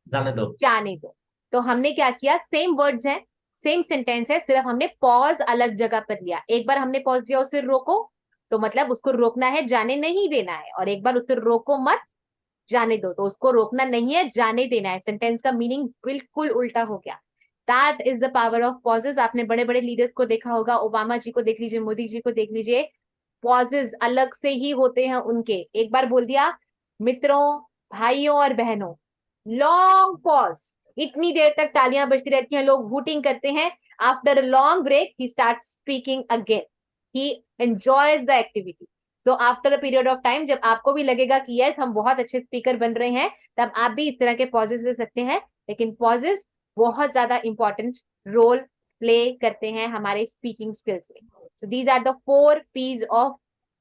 जाने दो, जाने दो। तो हमने क्या किया, सेम वर्ड्स हैं, सेम सेंटेंस है, सिर्फ हमने पॉज अलग जगह पर लिया। एक बार हमने पॉज दिया उससे रोको, तो मतलब उसको रोकना है, जाने नहीं देना है। और एक बार उससे रोको मत, जाने दो, तो उसको रोकना नहीं है, जाने देना है। सेंटेंस का मीनिंग बिल्कुल उल्टा हो गया। That is the power of pauses. आपने बड़े बड़े लीडर्स को देखा होगा, ओबामा जी को देख लीजिए, मोदी जी को देख लीजिए, पॉजेस अलग से ही होते हैं उनके। एक बार बोल दिया, मित्रों, भाइयों और बहनों, लॉन्ग पॉज, इतनी देर तक तालियां बजती रहती हैं, लोग हूटिंग करते हैं। After a long break he start speaking again, he enjoys the activity. So after a period of time, जब आपको भी लगेगा कि यस हम बहुत अच्छे स्पीकर बन रहे हैं, तब आप भी इस तरह के पॉजेस ले सकते हैं। लेकिन पॉजेस बहुत ज्यादा इंपॉर्टेंट रोल प्ले करते हैं हमारे स्पीकिंग स्किल्स में। So these are the 4 P's of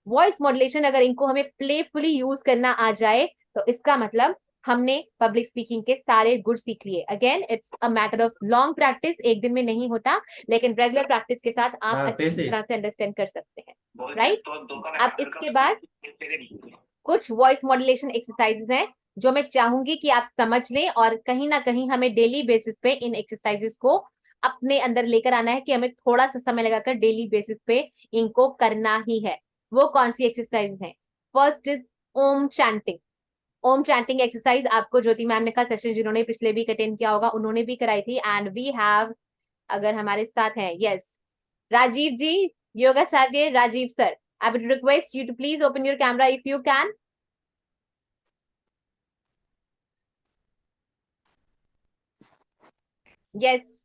voice modulation. अगर इनको हमें प्लेफुली यूज करना आ जाए तो इसका मतलब हमने पब्लिक स्पीकिंग के सारे गुण सीख लिए। Again it's a matter of long practice, एक दिन में नहीं होता, लेकिन रेगुलर प्रैक्टिस के साथ आप अच्छी तरह से अंडरस्टैंड कर सकते हैं, राइट? अब इसके बाद कुछ वॉइस मॉड्यूलेशन एक्सरसाइजेस हैं जो मैं चाहूंगी कि आप समझ लें, और कहीं ना कहीं हमें डेली बेसिस पे इन एक्सरसाइजेस को अपने अंदर लेकर आना है कि हमें थोड़ा सा समय लगाकर डेली बेसिस पे इनको करना ही है। वो कौन सी एक्सरसाइज है? First is Om chanting. Om chanting exercise आपको ज्योति मैम ने का सेशन, जिन्होंने पिछले वीक अटेंड किया होगा, उन्होंने भी कराई थी। एंड वी हैव, अगर हमारे साथ है, yes, Rajiv ji, Yogacharya Rajiv sir, I would request you to please open your camera if you can. Yes.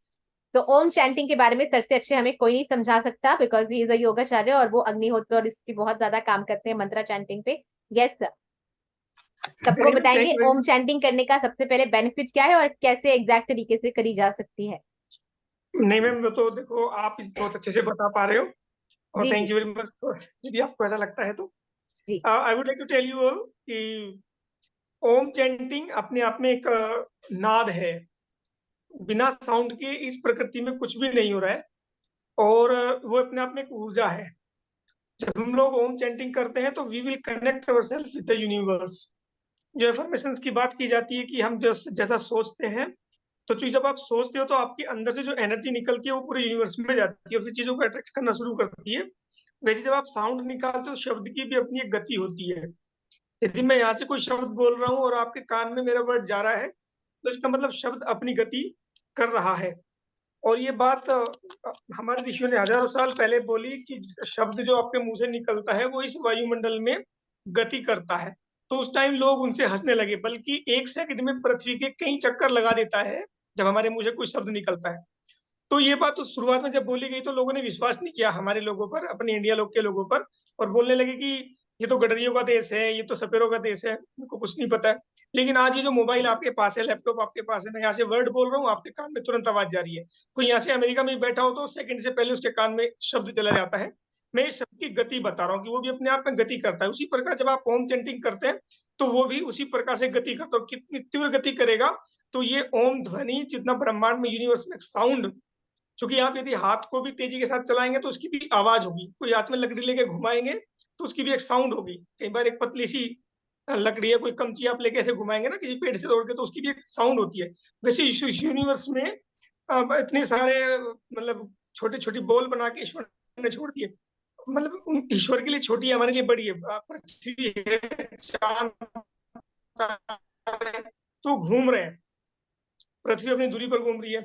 तो ओम चैंटिंग के बारे में सर से अच्छे हमें कोई नहीं समझा सकता, बिकॉज ही इज अ योगाचार्य और वो अग्निहोत्र और इसकी बहुत ज्यादा काम करते हैं मंत्रा चैंटिंग पे। यस सर, सबको बताएंगे ओम चैंटिंग करने का सबसे पहले बेनिफिट क्या है और कैसे एग्जैक्ट तरीके से करी जा सकती है। नहीं मैम, तो देखो आप बहुत अच्छे से बता पा रहे हो, और थैंक यू वेरी मच यदि आपको ऐसा लगता है तो। I would like to tell you all कि ओम चैंटिंग अपने आप में एक नाद है। बिना साउंड के इस प्रकृति में कुछ भी नहीं हो रहा है, और वो अपने आप में एक ऊर्जा है। जब हम लोग ओम चैंटिंग करते हैं तो we will connect ourselves with the universe. जो इन्फॉर्मेशन की बात की जाती है कि हम जैसा सोचते हैं, तो चीज जब आप सोचते हो तो आपके अंदर से जो एनर्जी निकलती है वो पूरे यूनिवर्स में जाती है और फिर चीजों को अट्रैक्ट करना शुरू करती है। वैसे जब आप साउंड निकालते हो, शब्द की भी अपनी एक गति होती है। यदि मैं यहाँ से कोई शब्द बोल रहा हूँ और आपके कान में मेरा वर्ड जा रहा है, तो इसका मतलब शब्द अपनी गति कर रहा है। और ये बात हमारे ऋषियों ने हजारों साल पहले बोली कि शब्द जो आपके मुंह से निकलता है वो इस वायुमंडल में गति करता है। तो उस टाइम लोग उनसे हंसने लगे, बल्कि 1 सेकंड में पृथ्वी के कई चक्कर लगा देता है जब हमारे मुंह से कोई शब्द निकलता है। तो ये बात तो शुरुआत में जब बोली गई तो लोगों ने विश्वास नहीं किया हमारे लोगों पर, अपने इंडिया लोग के लोगों पर, और बोलने लगे कि ये तो गडरियों का देश है, ये तो सपेरों का देश है, उनको कुछ नहीं पता है। लेकिन आज ये जो मोबाइल आपके पास है, लैपटॉप आपके पास है, मैं यहाँ से वर्ड बोल रहा हूँ, आपके कान में तुरंत आवाज जा रही है। कोई यहाँ से अमेरिका में बैठा हो तो सेकंड से पहले उसके कान में शब्द चला जाता है। मैं इस शब्द की गति बता रहा हूँ कि वो भी अपने आप में गति करता है। उसी प्रकार जब आप ओम चैंटिंग करते हैं तो वो भी उसी प्रकार से गति करता है। कितनी तीव्र गति करेगा, तो ये ओम ध्वनि जितना ब्रह्मांड में, यूनिवर्स में साउंड, क्योंकि आप यदि हाथ को भी तेजी के साथ चलाएंगे तो उसकी भी आवाज होगी। कोई हाथ में लकड़ी लेके घुमाएंगे तो उसकी भी एक साउंड होगी। कई बार एक पतली सी लकड़ी है, कोई कमची आप लेके ऐसे घुमाएंगे ना किसी पेड़ से तोड़ के, तो उसकी भी एक साउंड होती है। वैसे इस यूनिवर्स में इतने सारे मतलब छोटे छोटे बॉल बना के ईश्वर ने छोड़ दिए। मतलब ईश्वर के लिए छोटी है, हमारे लिए बड़ी है। पृथ्वी है, चांद तो घूम रहे हैं, पृथ्वी अपनी दूरी पर घूम रही है,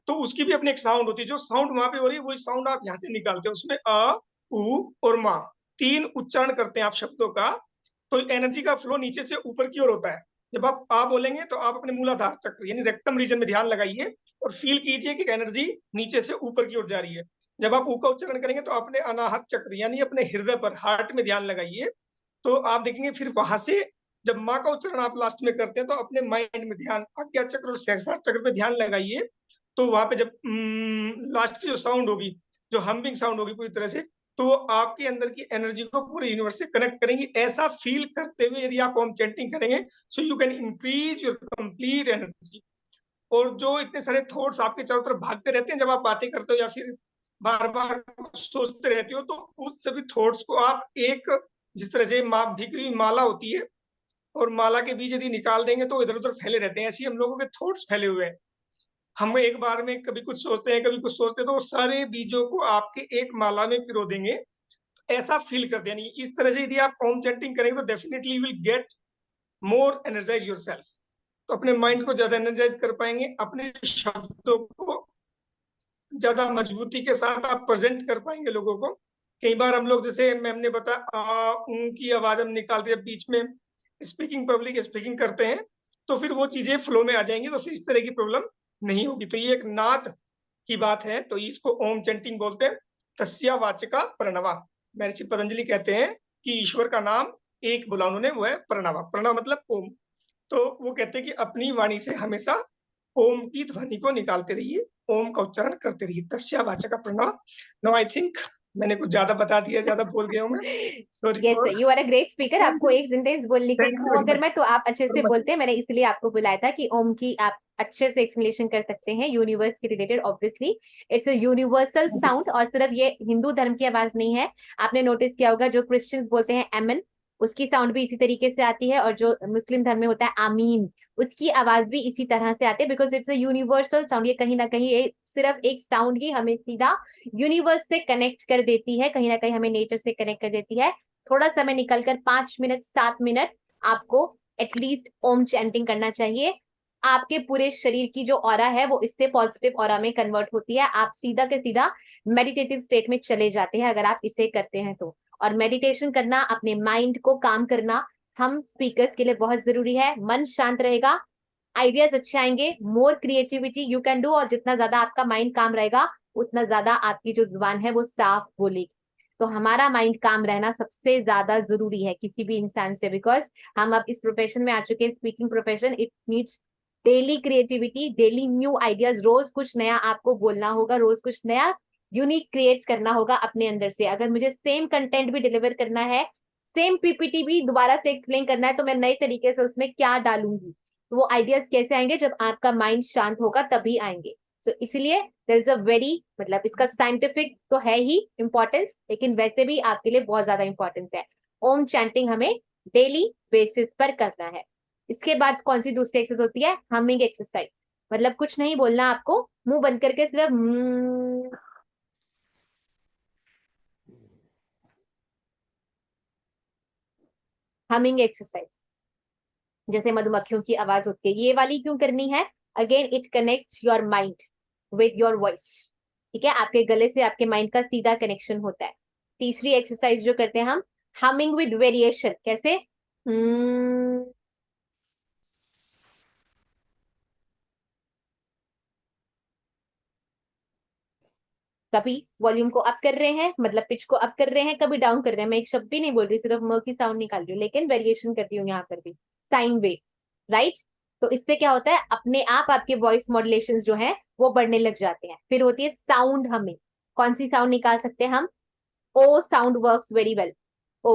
तो उसकी भी अपनी एक साउंड होती है। जो साउंड वहां पे हो रही है वही साउंड आप यहाँ से निकालते हैं। उसमें अ, उ और मा 3 उच्चारण करते हैं आप शब्दों का, तो एनर्जी का फ्लो नीचे से ऊपर की ओर होता है। जब आप आ बोलेंगे तो आप अपने मूलाधार चक्र यानी रेक्टम रीजन में ध्यान लगाइए और फील कीजिए कि एनर्जी नीचे से ऊपर की ओर जा रही है। जब आप ऊ का उच्चारण करेंगे तो अपने अनाहत चक्र यानी अपने हृदय पर, हार्ट में ध्यान लगाइए, तो आप देखेंगे फिर वहां से जब माँ का उच्चारण आप लास्ट में करते हैं तो अपने माइंड में ध्यान, आज्ञा चक्र और सहस्त्रार चक्र पे ध्यान लगाइए। तो वहां पे जब लास्ट की जो साउंड होगी, जो हम्बिंग साउंड होगी पूरी तरह से, तो वो आपके अंदर की एनर्जी को पूरे यूनिवर्स से कनेक्ट करेंगी। ऐसा फील करते हुए यदि आप ओम चैंटिंग करेंगे, so you can increase your complete energy. और जो इतने सारे थॉट्स आपके चारों तरफ भागते रहते हैं जब आप बातें करते हो या फिर बार बार सोचते रहते हो, तो उन सभी थॉट्स को आप एक, जिस तरह से भीगी हुई माला होती है और माला के बीज यदि निकाल देंगे तो इधर उधर फैले रहते हैं, ऐसे हम लोगों के थॉट्स फैले हुए हैं। हम एक बार में कभी कुछ सोचते हैं, कभी कुछ सोचते हैं, तो वो सारे बीजों को आपके एक माला में पिरो देंगे। ऐसा फील करते हैं। यानी इस तरह से यदि आप ओम चैंटिंग करेंगे तो definitely will get more energize yourself. तो अपने माइंड को ज्यादा एनर्जाइज कर पाएंगे, अपने शब्दों को ज्यादा मजबूती के साथ आप प्रेजेंट कर पाएंगे लोगों को। कई बार हम लोग, जैसे मैम ने बताया, की आवाज हम निकालते हैं बीच में स्पीकिंग, पब्लिक स्पीकिंग करते हैं, तो फिर वो चीजें फ्लो में आ जाएंगी, तो फिर इस तरह की प्रॉब्लम नहीं होगी। तो ये एक नाद की बात है, तो इसको ओम चैंटिंग बोलते हैं। तस्या वाचिका प्रणवा। महर्षि पतंजलि कहते हैं कि ईश्वर का नाम एक बोला उन्होंने, वो है प्रणवा। प्रणव मतलब ओम। तो वो कहते हैं कि अपनी वाणी से हमेशा ओम की ध्वनि को निकालते रहिए, ओम का उच्चारण करते रहिए। तस्या वाचक प्रणव। नो आई थिंक मैंने कुछ ज्यादा बता दिया, ज्यादा बोल गया हूँ मैं, sorry. Yes you are a great speaker. आपको एक सेंटेंस बोलने को Thank you कहूँ very अगर much. मैं, तो आप अच्छे से बोलते हैं। मैंने इसलिए आपको बुलाया था कि ओम की आप अच्छे से एक्सप्लेनेशन कर सकते हैं यूनिवर्स के related. Obviously it's a universal sound, और सिर्फ ये हिंदू धर्म की आवाज नहीं है। आपने नोटिस किया होगा जो क्रिश्चियंस बोलते हैं एमन, उसकी साउंड भी इसी तरीके से आती है, और जो मुस्लिम धर्म में होता है आमीन, उसकी आवाज भी इसी तरह से आती है। Because it's a universal sound. ये कहीं ना कहीं सिर्फ एक साउंड ही हमें सीधा यूनिवर्स से कनेक्ट कर देती है, कहीं ना कहीं हमें नेचर से कनेक्ट कर देती है। थोड़ा समय निकलकर 5 मिनट 7 मिनट आपको एटलीस्ट ओम चैंटिंग करना चाहिए। आपके पूरे शरीर की जो ऑरा है वो इससे पॉजिटिव ऑरा में कन्वर्ट होती है। आप सीधा के सीधा मेडिटेटिव स्टेट में चले जाते हैं अगर आप इसे करते हैं तो। और मेडिटेशन करना, अपने माइंड को काम करना हम स्पीकर्स के लिए बहुत जरूरी है। मन शांत रहेगा, आइडियाज अच्छे आएंगे, मोर क्रिएटिविटी यू कैन डू। और जितना ज्यादा आपका माइंड काम रहेगा उतना ज्यादा आपकी जो जुबान है वो साफ बोलेगी। तो हमारा माइंड काम रहना सबसे ज्यादा जरूरी है किसी भी इंसान से। बिकॉज हम अब इस प्रोफेशन में आ चुके हैं, speaking profession. It needs daily creativity, daily new ideas. रोज कुछ नया आपको बोलना होगा, रोज कुछ नया यूनिक क्रिएट करना होगा अपने अंदर से। अगर मुझे सेम कंटेंट भी डिलीवर करना है, सेम पीपीटी भी दोबारा से एक्सप्लेन करना है, तो मैं नए तरीके से उसमें क्या डालूंगी, तो वो आइडियाज कैसे आएंगे? जब आपका माइंड शांत होगा तभी आएंगे। तो इसलिए देयर इज अ वेरी, मतलब इसका साइंटिफिक तो है ही इम्पोर्टेंस, लेकिन वैसे भी आपके लिए बहुत ज्यादा इंपॉर्टेंस है। ओम चैंटिंग हमें डेली बेसिस पर करना है। इसके बाद कौन सी दूसरी एक्सरसाइज होती है? Humming exercise. मतलब कुछ नहीं बोलना आपको, मुंह बंद करके सिर्फ हमिंग एक्सरसाइज, जैसे मधुमक्खियों की आवाज होती है। ये वाली क्यों करनी है? Again it connects your mind with your voice. ठीक है, आपके गले से आपके माइंड का सीधा कनेक्शन होता है। तीसरी एक्सरसाइज जो करते हैं हम, हमिंग विद वेरिएशन। कैसे? कभी वॉल्यूम को अप कर रहे हैं, मतलब पिच को अप कर रहे हैं, कभी डाउन कर रहे हैं। मैं एक शब्द भी नहीं बोल रही, सिर्फ म की साउंड निकाल रही हूँ, लेकिन वेरिएशन करती हूँ यहाँ पर भी, साइन वेव, राइट। तो इससे क्या होता है, अपने आप आपके वॉइस मॉड्यूलेशन जो है वो बढ़ने लग जाते हैं। फिर होती है साउंड हमिंग। कौन सी साउंड निकाल सकते हैं हम? O sound works very well. O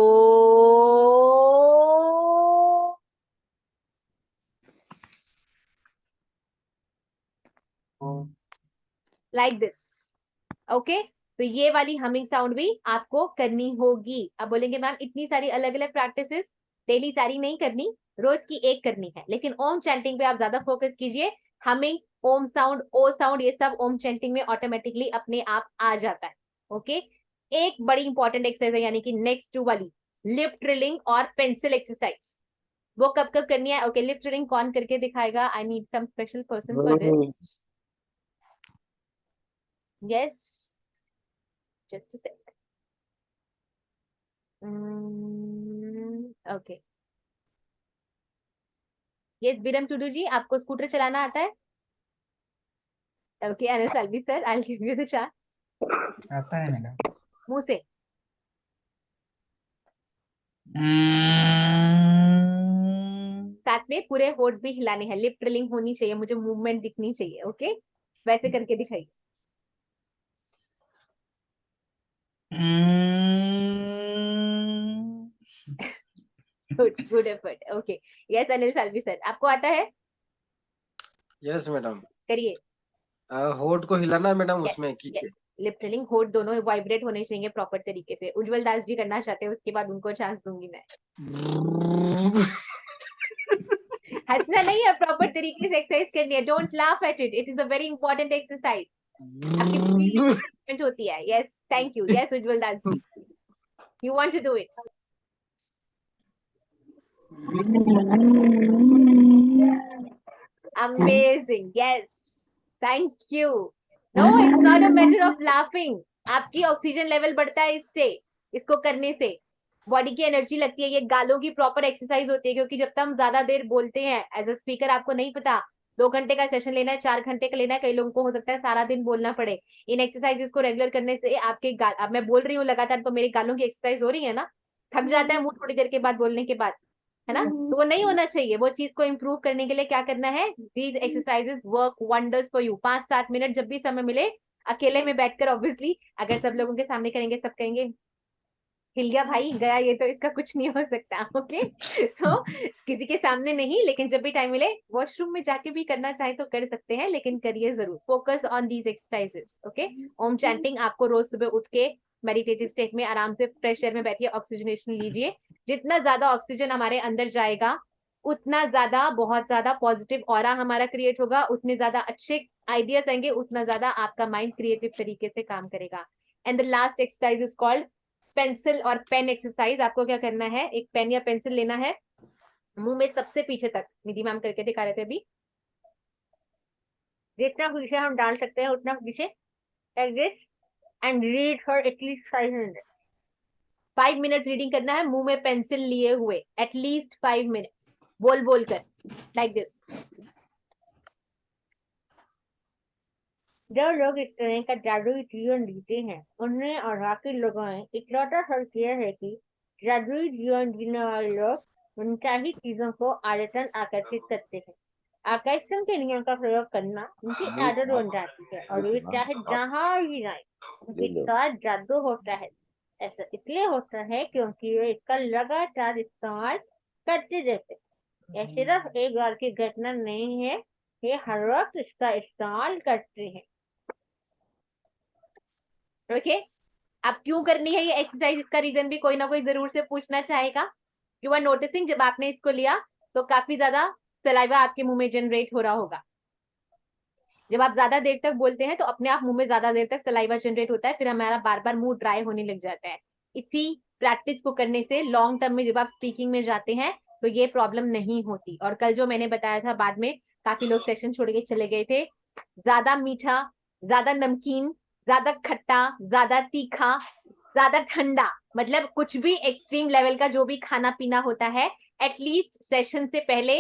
like this, okay. तो ये वाली हमिंग साउंड भी आपको करनी होगी। अब बोलेंगे मैम इतनी सारी अलग अलग प्रैक्टिसेस, डेली सारी नहीं करनी, रोज की एक करनी है। लेकिन ओम चैंटिंग पे आप ज्यादा फोकस कीजिए। हमिंग, ओम साउंड, ओ साउंड, ये सब ओम चैंटिंग में ऑटोमेटिकली अपने आप आ जाता है, ओके। एक बड़ी इंपॉर्टेंट एक्सरसाइज है, यानी कि नेक्स्ट टू वाली, लिप ट्रिलिंग और पेंसिल एक्सरसाइज। वो कब कब करनी है? ओके, लिप ट्रिलिंग कौन करके दिखाएगा? I need some special person for this. Yes, just a sec. Okay. Yes, Biram Tudu जी, आपको स्कूटर चलाना आता है? Okay, Anil Salvi sir, I'll give you the chance. आता है मैडम। मुंह से। साथ में पूरे होठ भी हिलाने हैं, लिप ट्रिलिंग होनी चाहिए, मुझे मूवमेंट दिखनी चाहिए, ओके। वैसे करके दिखाइए। Good effort, okay. Yes Anil Salvi sir, आपको आता है? Yes madam. करिए। होठ को हिलाना है मैडम yes, उसमें yes. लिप ट्रिलिंग, होठ दोनों वाइब्रेट होने चाहिए प्रॉपर तरीके से। उज्जवल दास जी करना चाहते हैं, उसके बाद उनको चांस दूंगी मैं। हंसना नहीं है, प्रॉपर तरीके से एक्सरसाइज करनी है। Don't laugh at it, it is a very important exercise. आपकी मूवमेंट होती है। Yes, thank you. Yes Ujjwal Das ji, you want to do it. Amazing, yes, thank you. No, it's not a matter of laughing. आपकी oxygen level बढ़ता है इससे, इसको करने से बॉडी की एनर्जी लगती है। ये गालों की प्रॉपर एक्सरसाइज होती है, क्योंकि जब तक हम ज्यादा देर बोलते हैं एज अ स्पीकर, आपको नहीं पता 2 घंटे का सेशन लेना है, 4 घंटे का लेना है, कई लोगों को हो सकता है सारा दिन बोलना पड़े। इन एक्सरसाइजेस को रेगुलर करने से आपके गाल, अब मैं बोल रही हूँ लगातार, तो मेरे गालों की एक्सरसाइज हो रही है ना, थक जाता है मुंह थोड़ी देर के बाद बोलने के बाद, है ना। तो वो नहीं होना चाहिए। वो चीज को इम्प्रूव करने के लिए क्या करना है? These exercises work wonders for you. 5-7 minute जब भी समय मिले, अकेले में बैठकर, ऑब्वियसली अगर सब लोगों के सामने करेंगे, सब कहेंगे हिल गया भाई, गया ये, तो इसका कुछ नहीं हो सकता, ओके। सो किसी के सामने नहीं, लेकिन जब भी टाइम मिले, वॉशरूम में जाके भी करना चाहे तो कर सकते हैं, लेकिन करिए जरूर। Focus on these exercises, okay. Om chanting आपको रोज सुबह उठ के मेडिटेटिव स्टेट में आराम से फ्रेश एयर में बैठिए, ऑक्सीजनेशन लीजिए। जितना ज्यादा ऑक्सीजन हमारे अंदर जाएगा, उतना ज्यादा, बहुत ज्यादा पॉजिटिव ऑरा हमारा क्रिएट होगा, उतने ज्यादा अच्छे आइडियाज आएंगे, उतना ज्यादा आपका माइंड क्रिएटिव तरीके से काम करेगा। And the last exercise is called pencil और पेन एक्सरसाइज। आपको क्या करना है? एक पेन या पेंसिल लेना है, मुंह में सबसे पीछे तक, निधि मैम करके दिखा रहे थे अभी, जितना पीछे हम डाल सकते हैं उतना पीछे, like this, and read for at least 5 minutes. 5 minutes reading करना है मुंह में पेंसिल लिए हुए, एटलीस्ट 5 मिनट्स, बोल बोल कर, लाइक दिस। जो लोग इस तरह का जादुई जीवन जीते हैं, उन्हें और बाकी लोगों ने इकलौता फर्क यह है कि जादुई जीवन जीने वाले लोग उनका ही चीजों को आदतन आकर्षित करते हैं। आकर्षण के नियम का प्रयोग करना उनकी आदत बन जाती है, और वे चाहे जहाँ ही जाए उनके साथ जादू होता है। ऐसा इसलिए होता है क्योंकि वे इसका लगातार इस्तेमाल करते रहते हैं। यह सिर्फ एक बार की घटना नहीं है, ये हर वक्त इसका इस्तेमाल करते हैं, ओके। अब क्यों करनी है ये एक्सरसाइज, इसका रीजन भी कोई ना कोई जरूर से पूछना चाहेगा। यू आर नोटिसिंग, जब आपने इसको लिया तो काफी ज्यादा सलाइवा आपके मुंह में जनरेट हो रहा होगा। जब आप ज्यादा देर तक बोलते हैं तो अपने आप मुंह में ज्यादा देर तक सलाइवा जनरेट होता है, फिर हमारा बार बार मुंह ड्राई होने लग जाता है। इसी प्रैक्टिस को करने से लॉन्ग टर्म में जब आप स्पीकिंग में जाते हैं तो ये प्रॉब्लम नहीं होती। और कल जो मैंने बताया था, बाद में काफी लोग सेशन छोड़ के चले गए थे, ज्यादा मीठा, ज्यादा नमकीन, ज्यादा खट्टा, ज्यादा तीखा, ज्यादा ठंडा, मतलब कुछ भी एक्सट्रीम लेवल का जो भी खाना पीना होता है, एटलीस्ट सेशन से पहले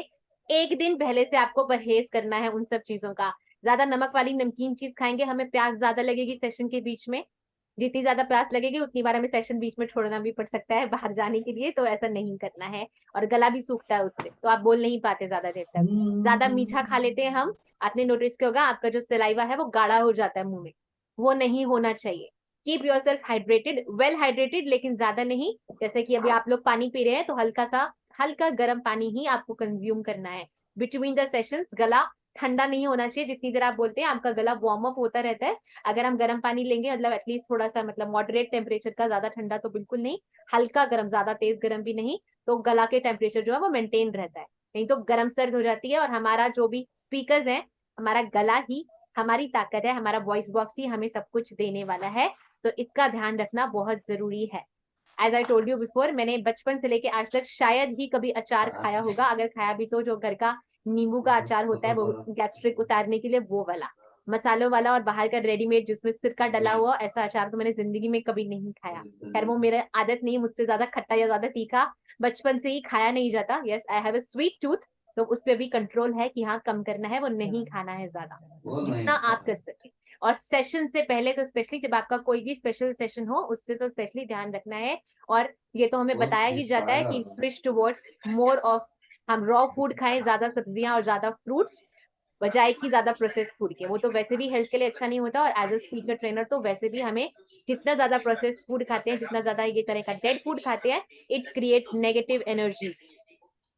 1 दिन पहले से आपको परहेज करना है उन सब चीजों का। ज्यादा नमक वाली नमकीन चीज खाएंगे, हमें प्यास ज्यादा लगेगी सेशन के बीच में। जितनी ज्यादा प्यास लगेगी उतनी बार हमें सेशन बीच में छोड़ना भी पड़ सकता है बाहर जाने के लिए, तो ऐसा नहीं करना है। और गला भी सूखता है उससे, तो आप बोल नहीं पाते ज्यादा देर तक। ज्यादा मीठा खा लेते हैं हम, आपने नोटिस किया होगा आपका जो सलाइवा है वो गाढ़ा हो जाता है मुंह में, वो नहीं होना चाहिए। Keep your self hydrated, well hydrated, लेकिन ज्यादा नहीं। जैसे कि अभी आप लोग पानी पी रहे हैं तो हल्का गर्म पानी ही आपको कंज्यूम करना है बिटवीन द सेशंस। गला ठंडा नहीं होना चाहिए, जितनी देर आप बोलते हैं आपका गला वार्म अप होता रहता है। अगर हम गर्म पानी लेंगे, मतलब एटलीस्ट थोड़ा सा, मतलब मॉडरेट टेम्परेचर का, ज्यादा ठंडा तो बिल्कुल नहीं, हल्का गर्म, ज्यादा तेज गर्म भी नहीं, तो गला के टेम्परेचर जो है वो मेंटेन रहता है। नहीं तो गर्म सर्द हो जाती है। और हमारा जो भी स्पीकर्स है, हमारा गला ही हमारी ताकत है, हमारा वॉइस बॉक्स ही हमें सब कुछ देने वाला है, तो इसका ध्यान रखना बहुत जरूरी है। As I told you before, मैंने बचपन से लेके आज तक शायद ही कभी अचार खाया होगा, अगर खाया भी तो जो घर का नींबू का अचार होता है वो गैस्ट्रिक उतारने के लिए, वो वाला मसालों वाला, और बाहर का रेडीमेड जिसमें सिरका डला हुआ, ऐसा अचार तो मैंने जिंदगी में कभी नहीं खाया। खैर वो मेरा आदत नहीं, मुझसे ज्यादा खट्टा या ज्यादा तीखा बचपन से ही खाया नहीं जाता। Yes, I have a sweet tooth, तो उस पर भी कंट्रोल है कि हाँ कम करना है, वो नहीं खाना है ज्यादा, जितना आप कर सके। और सेशन से पहले तो स्पेशली जब आपका कोई भी स्पेशल सेशन हो, उससे तो स्पेशली ध्यान रखना है। और ये तो हमें बताया ही जाता है कि स्विच टुवर्ड्स मोर ऑफ, हम रॉ फूड खाएं, ज्यादा सब्जियां और ज्यादा फ्रूट्स, बजाय की ज्यादा प्रोसेस्ड फूड के। वो तो वैसे भी हेल्थ के लिए अच्छा नहीं होता, और एज अ स्पीकर ट्रेनर तो वैसे भी हमें जितना ज्यादा प्रोसेस्ड फूड खाते हैं, जितना ज्यादा ये तरह का डेड फूड खाते हैं, इट क्रिएट्स नेगेटिव एनर्जी।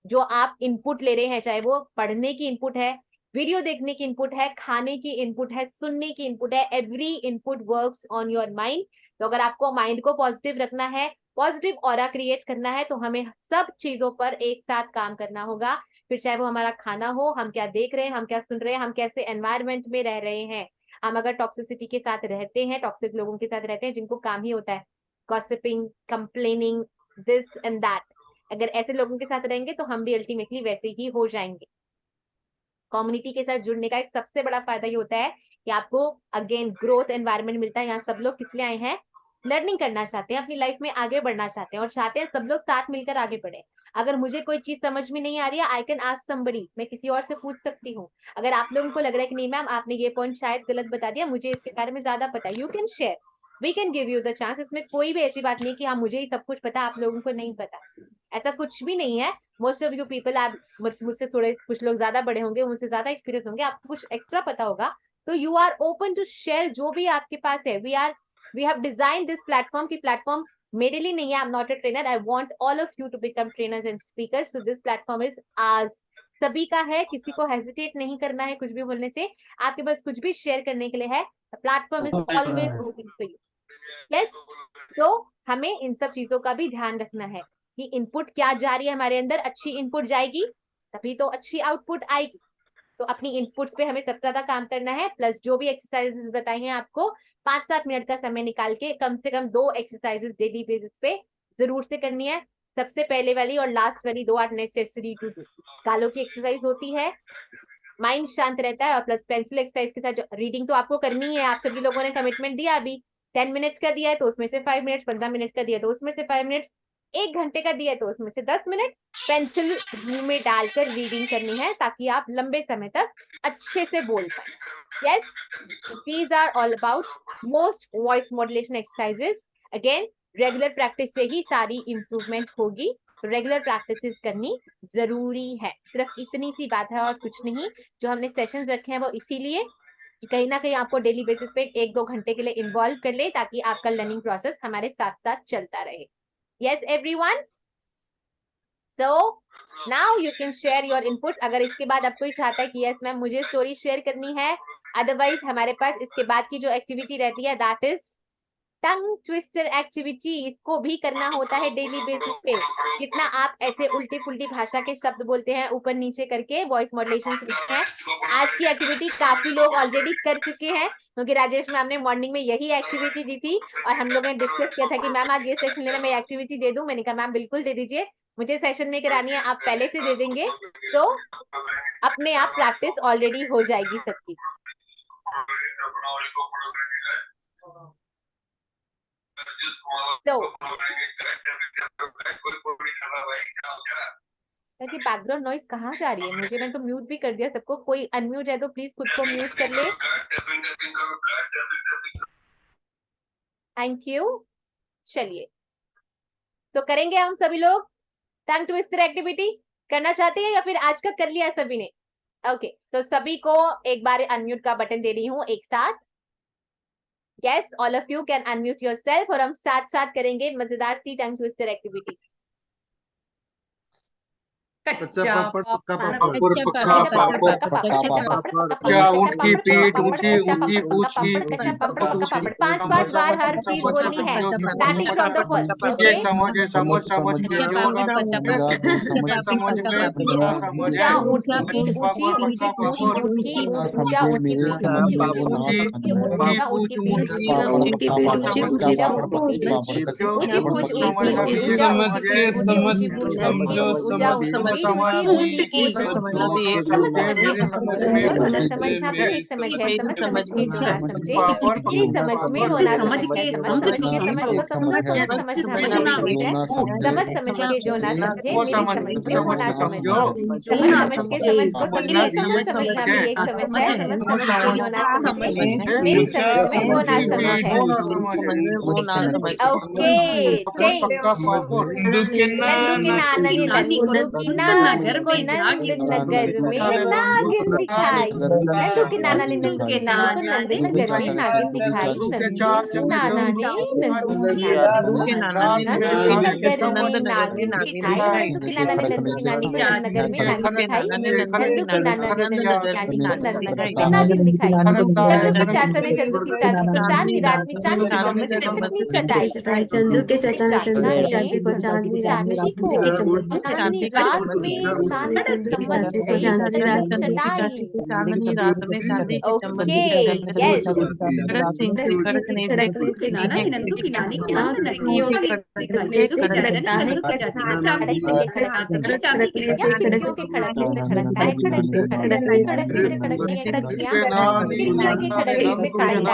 जो आप इनपुट ले रहे हैं, चाहे वो पढ़ने की इनपुट है, वीडियो देखने की इनपुट है, खाने की इनपुट है, सुनने की इनपुट है, every input works on your mind. तो अगर आपको माइंड को पॉजिटिव रखना है, पॉजिटिव ऑरा क्रिएट करना है, तो हमें सब चीजों पर एक साथ काम करना होगा। फिर चाहे वो हमारा खाना हो, हम क्या देख रहे हैं, हम क्या सुन रहे हैं, हम कैसे एनवायरमेंट में रह रहे हैं। हम अगर टॉक्सिसिटी के साथ रहते हैं, टॉक्सिक लोगों के साथ रहते हैं जिनको काम ही होता है gossiping, complaining, this and that, अगर ऐसे लोगों के साथ रहेंगे तो हम भी अल्टीमेटली वैसे ही हो जाएंगे। कम्युनिटी के साथ जुड़ने का एक सबसे बड़ा फायदा ये होता है कि आपको अगेन ग्रोथ एनवायरनमेंट मिलता है। यहाँ सब लोग किस लिए आए हैं? लर्निंग करना चाहते हैं, अपनी लाइफ में आगे बढ़ना चाहते हैं, और चाहते हैं सब लोग साथ मिलकर आगे बढ़े। अगर मुझे कोई चीज समझ में नहीं आ रही है, आई कैन आस्क समबडी, मैं किसी और से पूछ सकती हूँ। अगर आप लोगों को लग रहा है कि नहीं मैम आपने ये पॉइंट शायद गलत बता दिया, मुझे इसके बारे में ज्यादा पता है, you can share, we can give you the chance. इसमें कोई भी ऐसी बात नहीं कि हाँ मुझे ही सब कुछ पता, आप लोगों को नहीं पता, ऐसा कुछ भी नहीं है। मोस्ट ऑफ यू पीपल, आप मुझसे थोड़े, कुछ लोग ज्यादा बड़े होंगे, उनसे ज्यादा एक्सपीरियंस होंगे, आपको कुछ एक्स्ट्रा पता होगा, तो you are open to share जो भी आपके पास है। We have design this platform की प्लेटफॉर्म मेरे लिए नहीं है, I am not a trainer, I want all of you to become trainers and speakers, so this platform is ours, सभी का है, किसी को हेजिटेट नहीं करना है कुछ भी बोलने से। आपके पास कुछ भी शेयर करने के लिए है, platform is always open for you. Yes, तो हमें इन सब चीजों का भी ध्यान रखना है कि इनपुट क्या जा रही है हमारे अंदर, अच्छी इनपुट जाएगी तभी तो अच्छी आउटपुट आएगी। तो अपनी इनपुट्स पे हमें सबसे ज्यादा काम करना है, प्लस जो भी एक्सरसाइजेस बताई हैं आपको 5-7 मिनट का समय निकाल के कम से कम 2 एक्सरसाइजेस डेली बेसिस पे जरूर से करनी है। सबसे पहले वाली और लास्ट वाली 2 आर नेसेसरी टू डू। गालों की एक्सरसाइज होती है, माइंड शांत रहता है, और प्लस पेंसिल एक्सरसाइज के साथ रीडिंग तो आपको करनी है। आप सभी लोगों ने कमिटमेंट दिया, अभी 10 मिनट्स का दिया है तो उसमें से 5 मिनट्स, 15 मिनट का दिया तो उसमें से 5 मिनट्स, 1 घंटे का दिया है तो उसमें से 10 मिनट पेंसिल मुंह में डालकर रीडिंग करनी है, ताकि आप लंबे समय तक अच्छे से बोल पाए। Yes, these are all about most voice modulation exercises. Again regular practice से ही सारी इंप्रूवमेंट होगी, रेगुलर प्रैक्टिस करनी जरूरी है। सिर्फ इतनी सी बात है और कुछ नहीं। जो हमने सेशंस रखे हैं वो इसीलिए कि कहीं ना कहीं आपको डेली बेसिस पे 1-2 घंटे के लिए इन्वॉल्व कर ले, ताकि आपका लर्निंग प्रोसेस हमारे साथ साथ चलता रहे। Yes everyone, so now you can share your inputs. अगर इसके बाद अब कोई चाहता है कि यस मैम मुझे स्टोरी शेयर करनी है, अदरवाइज हमारे पास इसके बाद की जो एक्टिविटी रहती है that is tongue twister activity. इसको भी करना होता है डेली बेसिस पे। जितना आप ऐसे उल्टी पुल्टी भाषा के शब्द बोलते हैं ऊपर नीचे करके वॉइस मॉड्यूलेशन सीखते हैं, आज की एक्टिविटी काफी लोग ऑलरेडी कर चुके हैं, क्योंकि राजेश मैम ने मॉर्निंग में यही एक्टिविटी दी थी और हम लोगों ने डिस्कस किया था कि मैम आज ये सेशन लेना, मैं एक्टिविटी दे दूं। मैंने कहा मैम बिल्कुल दे दीजिए, मुझे सेशन में करानी है, आप पहले से दे देंगे तो अपने आप प्रैक्टिस ऑलरेडी हो जाएगी सबकी। तो कि बैकग्राउंड नॉइज कहाँ से आ रही है मुझे? मैंने तो म्यूट भी कर दिया सबको। कोई अनम्यूट है तो प्लीज खुद को म्यूट कर ले। Thank you. चलिए, तो करेंगे हम सभी लोग टंग ट्विस्टर एक्टिविटी। करना चाहते हैं या फिर आज का कर लिया सभी ने? ओके, तो सभी को एक बार अनम्यूट का बटन दे रही हूँ एक साथ। Yes, all of you can unmute yourself और हम साथ साथ करेंगे मजेदार सी टंग ट्विस्टर एक्टिविटी। कच्चा पापड़ पक्का पापड़ क्या उनकी पीठ ऊंची ऊंची पूछ की 5 बार हर चीज बोलनी है। Starting from the first. Okay, समझ के ऊंचा ऊंट की पीठ ऊंची ऊंची पूछ ऊंची ऊंचा ऊंट की पीठ ऊंची ऊंचा ऊंट की पीठ ऊंची ऊंची ऊंचा ऊंट की पीठ ऊंची पूछ ऊंची ऊंचा ऊंट की पीठ ऊंची पूछ ऊंचा ऊंट की पीठ ऊंची ऊंची समझना भी एक समझ है। समझ के जो ना समझे तेरी समझ में वो ना समझ के समझ को समझो तो समझना भी है। समझ के जो ना समझे मेरी समझ में वो ना समझो। समझ के समझ को समझे समझना भी एक समझ है। समझ के जो ना समझे मेरी समझ में वो ना समझ है। ओके, नंदू की नाना ने नंदू की नान को नंद नगर में नागिन दिखाई। नंदू की नाना ने नंदू के नाना को नंद नगर में नागिन दिखाई। नंदू की नाना ने नंदू की नगर में नागिन दिखाई। नंदू की नाना ने नंदू की नानी को नंद नगर में नागिन दिखाई। नंदू की नाना ने नंदू की नानी को नंद नगर में नागिन दिखाई। चंदू के चाचा ने चंदू की चाची को चांदनी रात में चांदी की चम्मच से चटनी चटाई। चंदू के चाचा ने चंदू की चाची को चांदनी रात में चांदनी रात में चांदी की चम्मच से चटनी चटाई। Okay, yes. नाना ने नंदू की नानी के हाथ में लड़कियों के चाचा ने नंदू की चाची को चांदी की खड़कती चांदी की खिड़कियों के खड़कने से खड़कता है खड़कने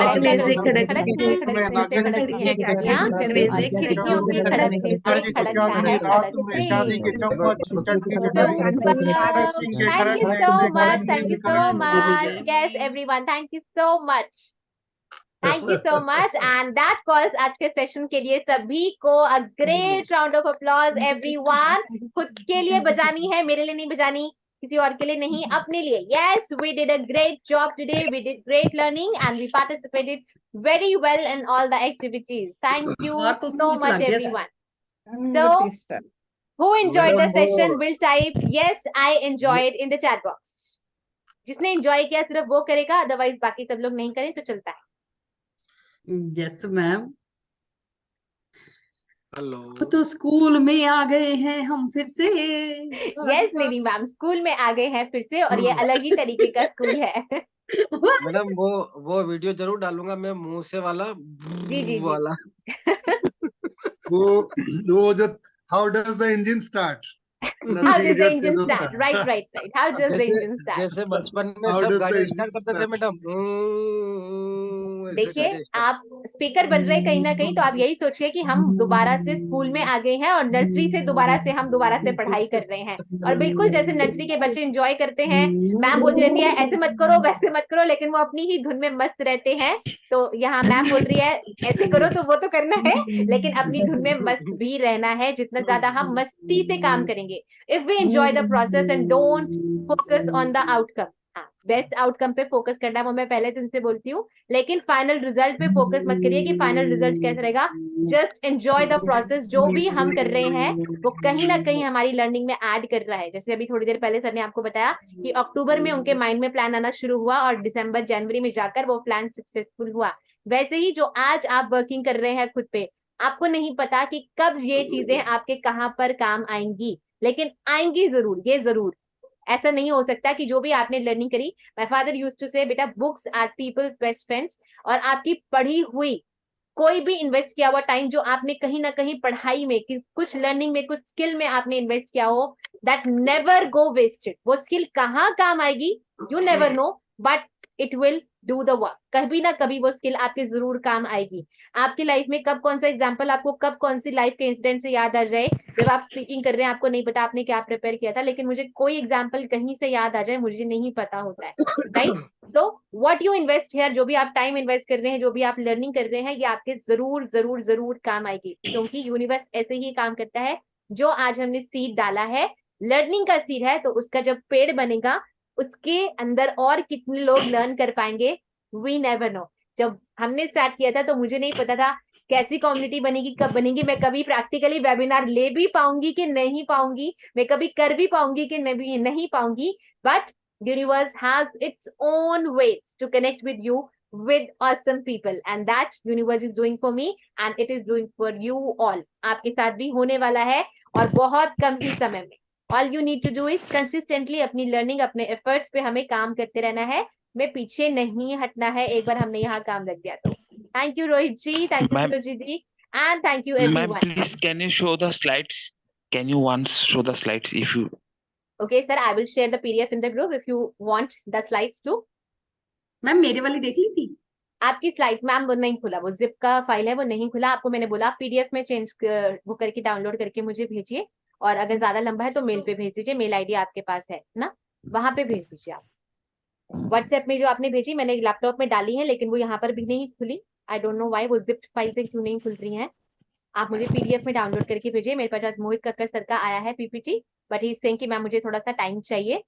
से खिड़कियां खिड़कियों के खड़कने से खड़कता है खड़कने से खड़कती है खिड़कियां खड़कने से खिड़कियों के खड़कने से खड़कता है Thank you so much. Yes, everyone. Thank you so much. Thank you so much. And that calls आज के सेशन के लिए सभी को a great round of applause, everyone. खुद के लिए बजानी है, मेरे लिए नहीं बजानी, किसी और के लिए नहीं, अपने लिए. Yes, we did a great job today. We did great learning and we participated very well in all the activities. Thank you so much, everyone. So, who enjoyed the session will type yes, I enjoyed in the chat box. जिसने enjoy किया सिर्फ वो करेगा, otherwise बाकी सब लोग नहीं करें तो चलता है। Yes ma'am. हेलो, तो स्कूल में आ गए हैं हम फिर से। यस मेरी मैम, स्कूल में आ गए हैं फिर से और ये अलग ही तरीके का स्कूल है। मैडम वो वीडियो जरूर डालूंगा मैं, मुंह से वाला जी वाला। वो जो how does the engine start, How does the engine start? Right. How does the engine start? जैसे बचपन में सब गाड़ी स्टार्ट करते थे मैडम। देखिए, आप स्पीकर बन रहे कहीं ना कहीं, तो आप यही सोचिए कि हम दोबारा से स्कूल में आ गए हैं और नर्सरी से दोबारा से पढ़ाई कर रहे हैं। और बिल्कुल जैसे नर्सरी के बच्चे एंजॉय करते हैं, मैम बोलती रहती है ऐसे मत करो वैसे मत करो, लेकिन वो अपनी ही धुन में मस्त रहते हैं। तो यहाँ मैम बोल रही है ऐसे करो, तो वो तो करना है, लेकिन अपनी धुन में मस्त भी रहना है। जितना ज्यादा हम मस्ती से काम करेंगे, if we enjoy the process and don't focus on the outcome, best outcome पे फोकस करना है, वो मैं पहले दिन से बोलती हूँ, लेकिन फाइनल रिजल्ट पे फोकस मत करिए कि फाइनल रिजल्ट कैसा रहेगा। Just enjoy the process. जो भी हम कर रहे हैं वो कहीं ना कहीं हमारी लर्निंग में ऐड कर रहा है। जैसे अभी थोड़ी देर पहले सर ने आपको बताया कि अक्टूबर में उनके माइंड में प्लान आना शुरू हुआ और दिसंबर जनवरी में जाकर वो प्लान सक्सेसफुल हुआ। वैसे ही जो आज आप वर्किंग कर रहे हैं खुद पे, आपको नहीं पता कि कब ये चीजें आपके कहाँ पर काम आएंगी, लेकिन आएंगी जरूर, ये जरूर। ऐसा नहीं हो सकता कि जो भी आपने लर्निंग करी, my father used to say बेटा books are people's best friends, और आपकी पढ़ी हुई कोई भी इन्वेस्ट किया हुआ टाइम जो आपने कहीं ना कहीं पढ़ाई में, कुछ लर्निंग में, कुछ स्किल में आपने इन्वेस्ट किया हो, दैट नेवर गो वेस्टेड। वो स्किल कहाँ काम आएगी you never know, but it will do the work. कभी ना कभी वो स्किल आपके जरूर काम आएगी। आपकी लाइफ में कब कौन सा एग्जाम्पल आपको कब कौन सी लाइफ के इंसिडेंट से याद आ जाए, जब आप स्पीकिंग कर रहे हैं आपको नहीं पता आपने क्या प्रिपेयर किया था, लेकिन मुझे कोई एग्जाम्पल कहीं से याद आ जाए मुझे नहीं पता होता है, right? So what you invest here, जो भी आप टाइम इन्वेस्ट कर रहे हैं, जो भी आप लर्निंग कर रहे हैं, ये आपके जरूर जरूर जरूर काम आएगी, क्योंकि यूनिवर्स ऐसे ही काम करता है। जो आज हमने सीड डाला है, लर्निंग का सीड है, तो उसका जब पेड़ बनेगा उसके अंदर और कितने लोग लर्न कर पाएंगे, वी नेवर नो। जब हमने स्टार्ट किया था तो मुझे नहीं पता था कैसी कम्युनिटी बनेगी, कब बनेगी, मैं कभी प्रैक्टिकली वेबिनार ले भी पाऊंगी कि नहीं पाऊंगी, मैं कभी कर भी पाऊंगी कि नहीं पाऊंगी, but universe has its own ways to connect with you with awesome people, and that universe is doing for me and it is doing for you all। आपके साथ भी होने वाला है और बहुत कम ही समय में। All you need to do is consistently अपनी learning, अपने efforts पे हमें काम करते रहना है, मैं पीछे नहीं हटना है। एक बार हमने यहाँ काम रख दिया तो thank you Rohit ji, thank you Suruchi ji, and thank you everyone। Ma'am, please can you show the slides? Can you once show the slides if you? Okay sir, I will share the PDF in the group if you want the slides too। Ma'am मेरे वाली देख ली थी आपकी slide ma'am, वो नहीं खुला, वो zip का फाइल है वो नहीं खुला। आपको मैंने बोला पीडीएफ में चेंज वो करके डाउनलोड करके मुझे भेजिए, और अगर ज्यादा लंबा है तो मेल पे भेज दीजिए, मेल आईडी आपके पास है ना, वहां पे भेज दीजिए। आप व्हाट्सएप में जो आपने भेजी मैंने लैपटॉप में डाली है, लेकिन वो यहाँ पर भी नहीं खुली। आई डोंट नो व्हाई वो जिप्ड फाइल से क्यों नहीं खुल रही है। आप मुझे पीडीएफ में डाउनलोड करके भेजिए। मेरे पास आज मोहित कक्कर सर का आया है PPT, but he is saying कि मैम मुझे थोड़ा सा टाइम चाहिए।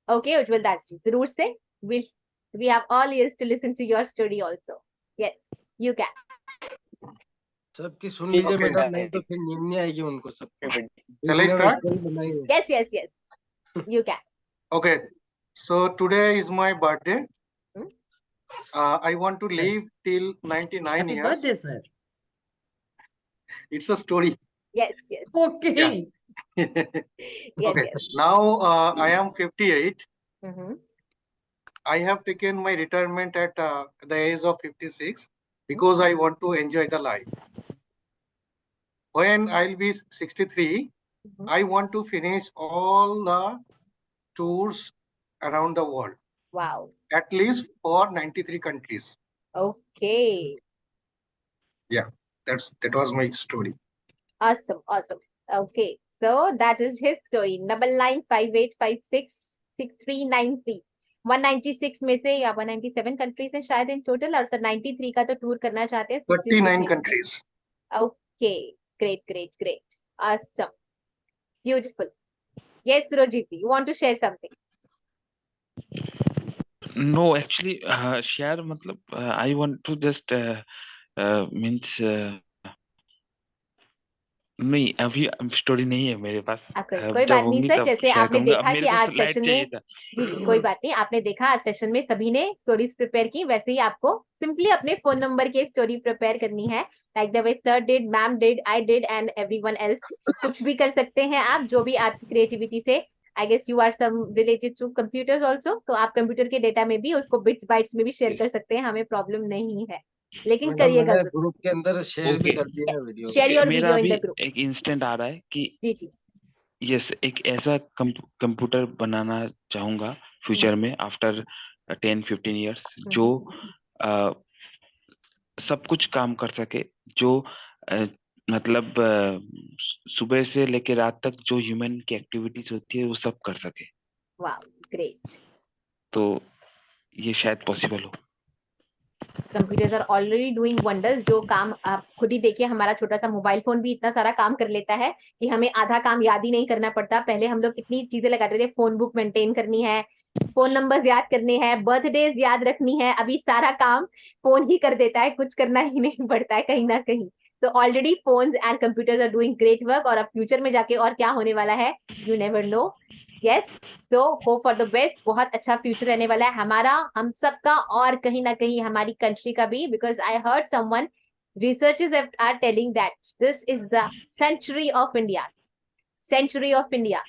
ओके उज्जवल दास जी, जरूर से we have all ears to listen to your story also। yes you can। सबकी सुन लीजिए बेटा, नहीं तो फिर नींद नहीं आएगी उनको सबको। Shall I start? yes yes yes you can। Okay, so today is my birthday। I want to live till 99 Happy years। birthday sir। It's a story। yes yes okay Yeah। yes Okay, yes now I am 58। mm-hmm. I have taken my retirement at the age of 56 because I want to enjoy the life। When I'll be 63, I want to finish all the tours around the world, wow at least for 93 countries। okay Yeah, that was my story। awesome awesome okay so that is his story। 9958566393 196 में से या 197 countries है शायद in total, और sir 93 का तो tour करना चाहते हैं 39 countries। Okay great great great awesome beautiful। yes Surojit you want to share something? No, actually, share मतलब I want to just means नहीं अभी स्टोरी नहीं है मेरे पास। कोई बात नहीं सर, जैसे आपने देखा कि आज सेशन में जी कोई बात नहीं, आपने देखा आज सेशन में सभी ने स्टोरीज प्रिपेयर की, वैसे ही आपको सिंपली अपने फोन नंबर की एक स्टोरी प्रिपेयर करनी है, like the way sir did, ma'am did, I did and everyone else. कुछ भी कर सकते हैं आप, जो भी आपकी क्रिएटिविटी से, I guess you are some related to computers also, तो आप कंप्यूटर के डेटा में भी उसको बिट्स बाइट्स में भी शेयर कर सकते हैं, हमें प्रॉब्लम नहीं है, लेकिन करिएगा ग्रुप के अंदर शेयर भी कर दिया है वीडियो। शेयर योर मेरा वीडियो इन अभी द ग्रुप। एक इंस्टेंट आ रहा है कि जी जी यस एक ऐसा कंप्यूटर बनाना चाहूंगा फ्यूचर में आफ्टर 10-15 इयर्स, जो सब कुछ काम कर सके, जो मतलब सुबह से लेकर रात तक जो ह्यूमन की एक्टिविटीज होती है वो सब कर सके। Wow great. तो ये शायद पॉसिबल हो। Computers are already doing wonders. जो काम आप खुद ही देखिए, हमारा छोटा सा मोबाइल फोन भी इतना सारा काम कर लेता है कि हमें आधा काम याद ही नहीं करना पड़ता। पहले हम लोग कितनी चीजें लगाते थे, फोन बुक मेंटेन करनी है, फोन नंबर याद करने हैं, बर्थडेज याद रखनी है, अभी सारा काम फोन ही कर देता है, कुछ करना ही नहीं पड़ता है कहीं ना कहीं। तो already phones and computers are doing great work, और अब फ्यूचर में जाके और क्या होने वाला है यू नेवर नो। यस, तो होप फॉर द बेस्ट। बहुत अच्छा फ्यूचर रहने वाला है हमारा, हम सबका, और कहीं ना कहीं हमारी कंट्री का भी, because I heard someone, researchers are telling that this is the century of India. Century of India,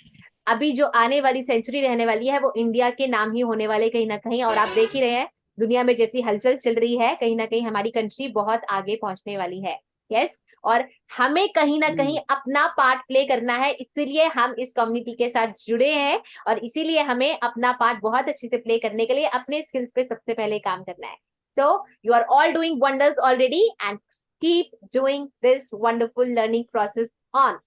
अभी जो आने वाली सेंचुरी रहने वाली है वो इंडिया के नाम ही होने वाले कहीं ना कहीं। और आप देख ही रहे हैं दुनिया में जैसी हलचल चल रही है, कहीं ना कहीं हमारी कंट्री बहुत आगे पहुंचने वाली है। यस, और हमें कहीं ना कहीं अपना पार्ट प्ले करना है, इसीलिए हम इस कम्युनिटी के साथ जुड़े हैं और इसीलिए हमें अपना पार्ट बहुत अच्छे से प्ले करने के लिए अपने स्किल्स पे सबसे पहले काम करना है. So you are all doing wonders already and keep doing this wonderful learning process on.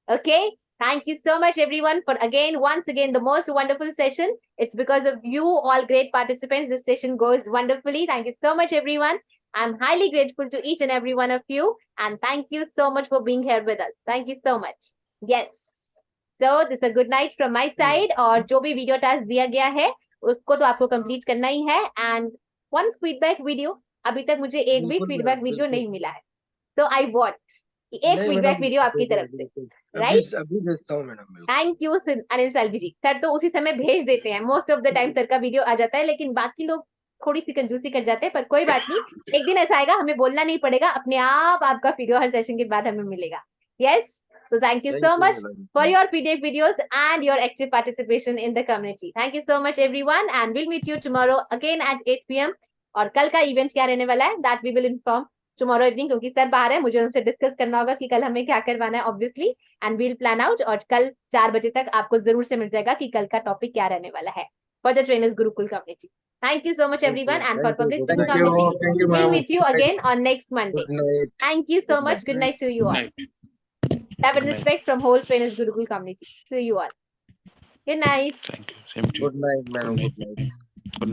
Okay? Thank you so much everyone for once again the most wonderful session. It's because of you all great participants. This session goes wonderfully. Thank you so much everyone. I'm highly grateful to each and every one of you and thank you so much for being here with us. Thank you so much. Yes. So this is a good night from my side और जो भी video task दिया गया है उसको तो आपको complete करना ही है and one feedback video. अभी तक मुझे एक भी feedback video नहीं मिला है. So I want एक feedback video आपकी तरफ से. Right? अभी भेजता हूँ madam. Thank you Anil Salvi ji. Sir तो उसी समय भेज देते हैं. Most of the time sir का वीडियो आ जाता है लेकिन बाकी लोग थोड़ी सी कंजूसी कर जाते हैं पर कोई बात नहीं. एक दिन ऐसा आएगा हमें बोलना नहीं पड़ेगा. अपने आप आपका वीडियो हर सेशन के बाद हमें मिलेगा. Yes. So thank you so much for your PDF videos and your active participation in the community. Thank you so much everyone and we'll meet you tomorrow again at 8 PM. और कल का event क्या रहने वाला है that we will inform tomorrow evening क्योंकि sir बाहर है. मुझे उनसे डिस्कस करना होगा कि कल हमें क्या करवाना है obviously and we'll plan out और कल 4 बजे तक आपको जरूर से मिल जाएगा कि कल का टॉपिक क्या रहने वाला है for the trainers Gurukul community. Thank you so much everyone and for public speaking community we'll meet you again on next Monday. Thank you so much. Good night to you all. Love and respect from whole trainers Gurukul community to you all. Good night. Thank you. Same to you. Good night, madam. Good night. Good night.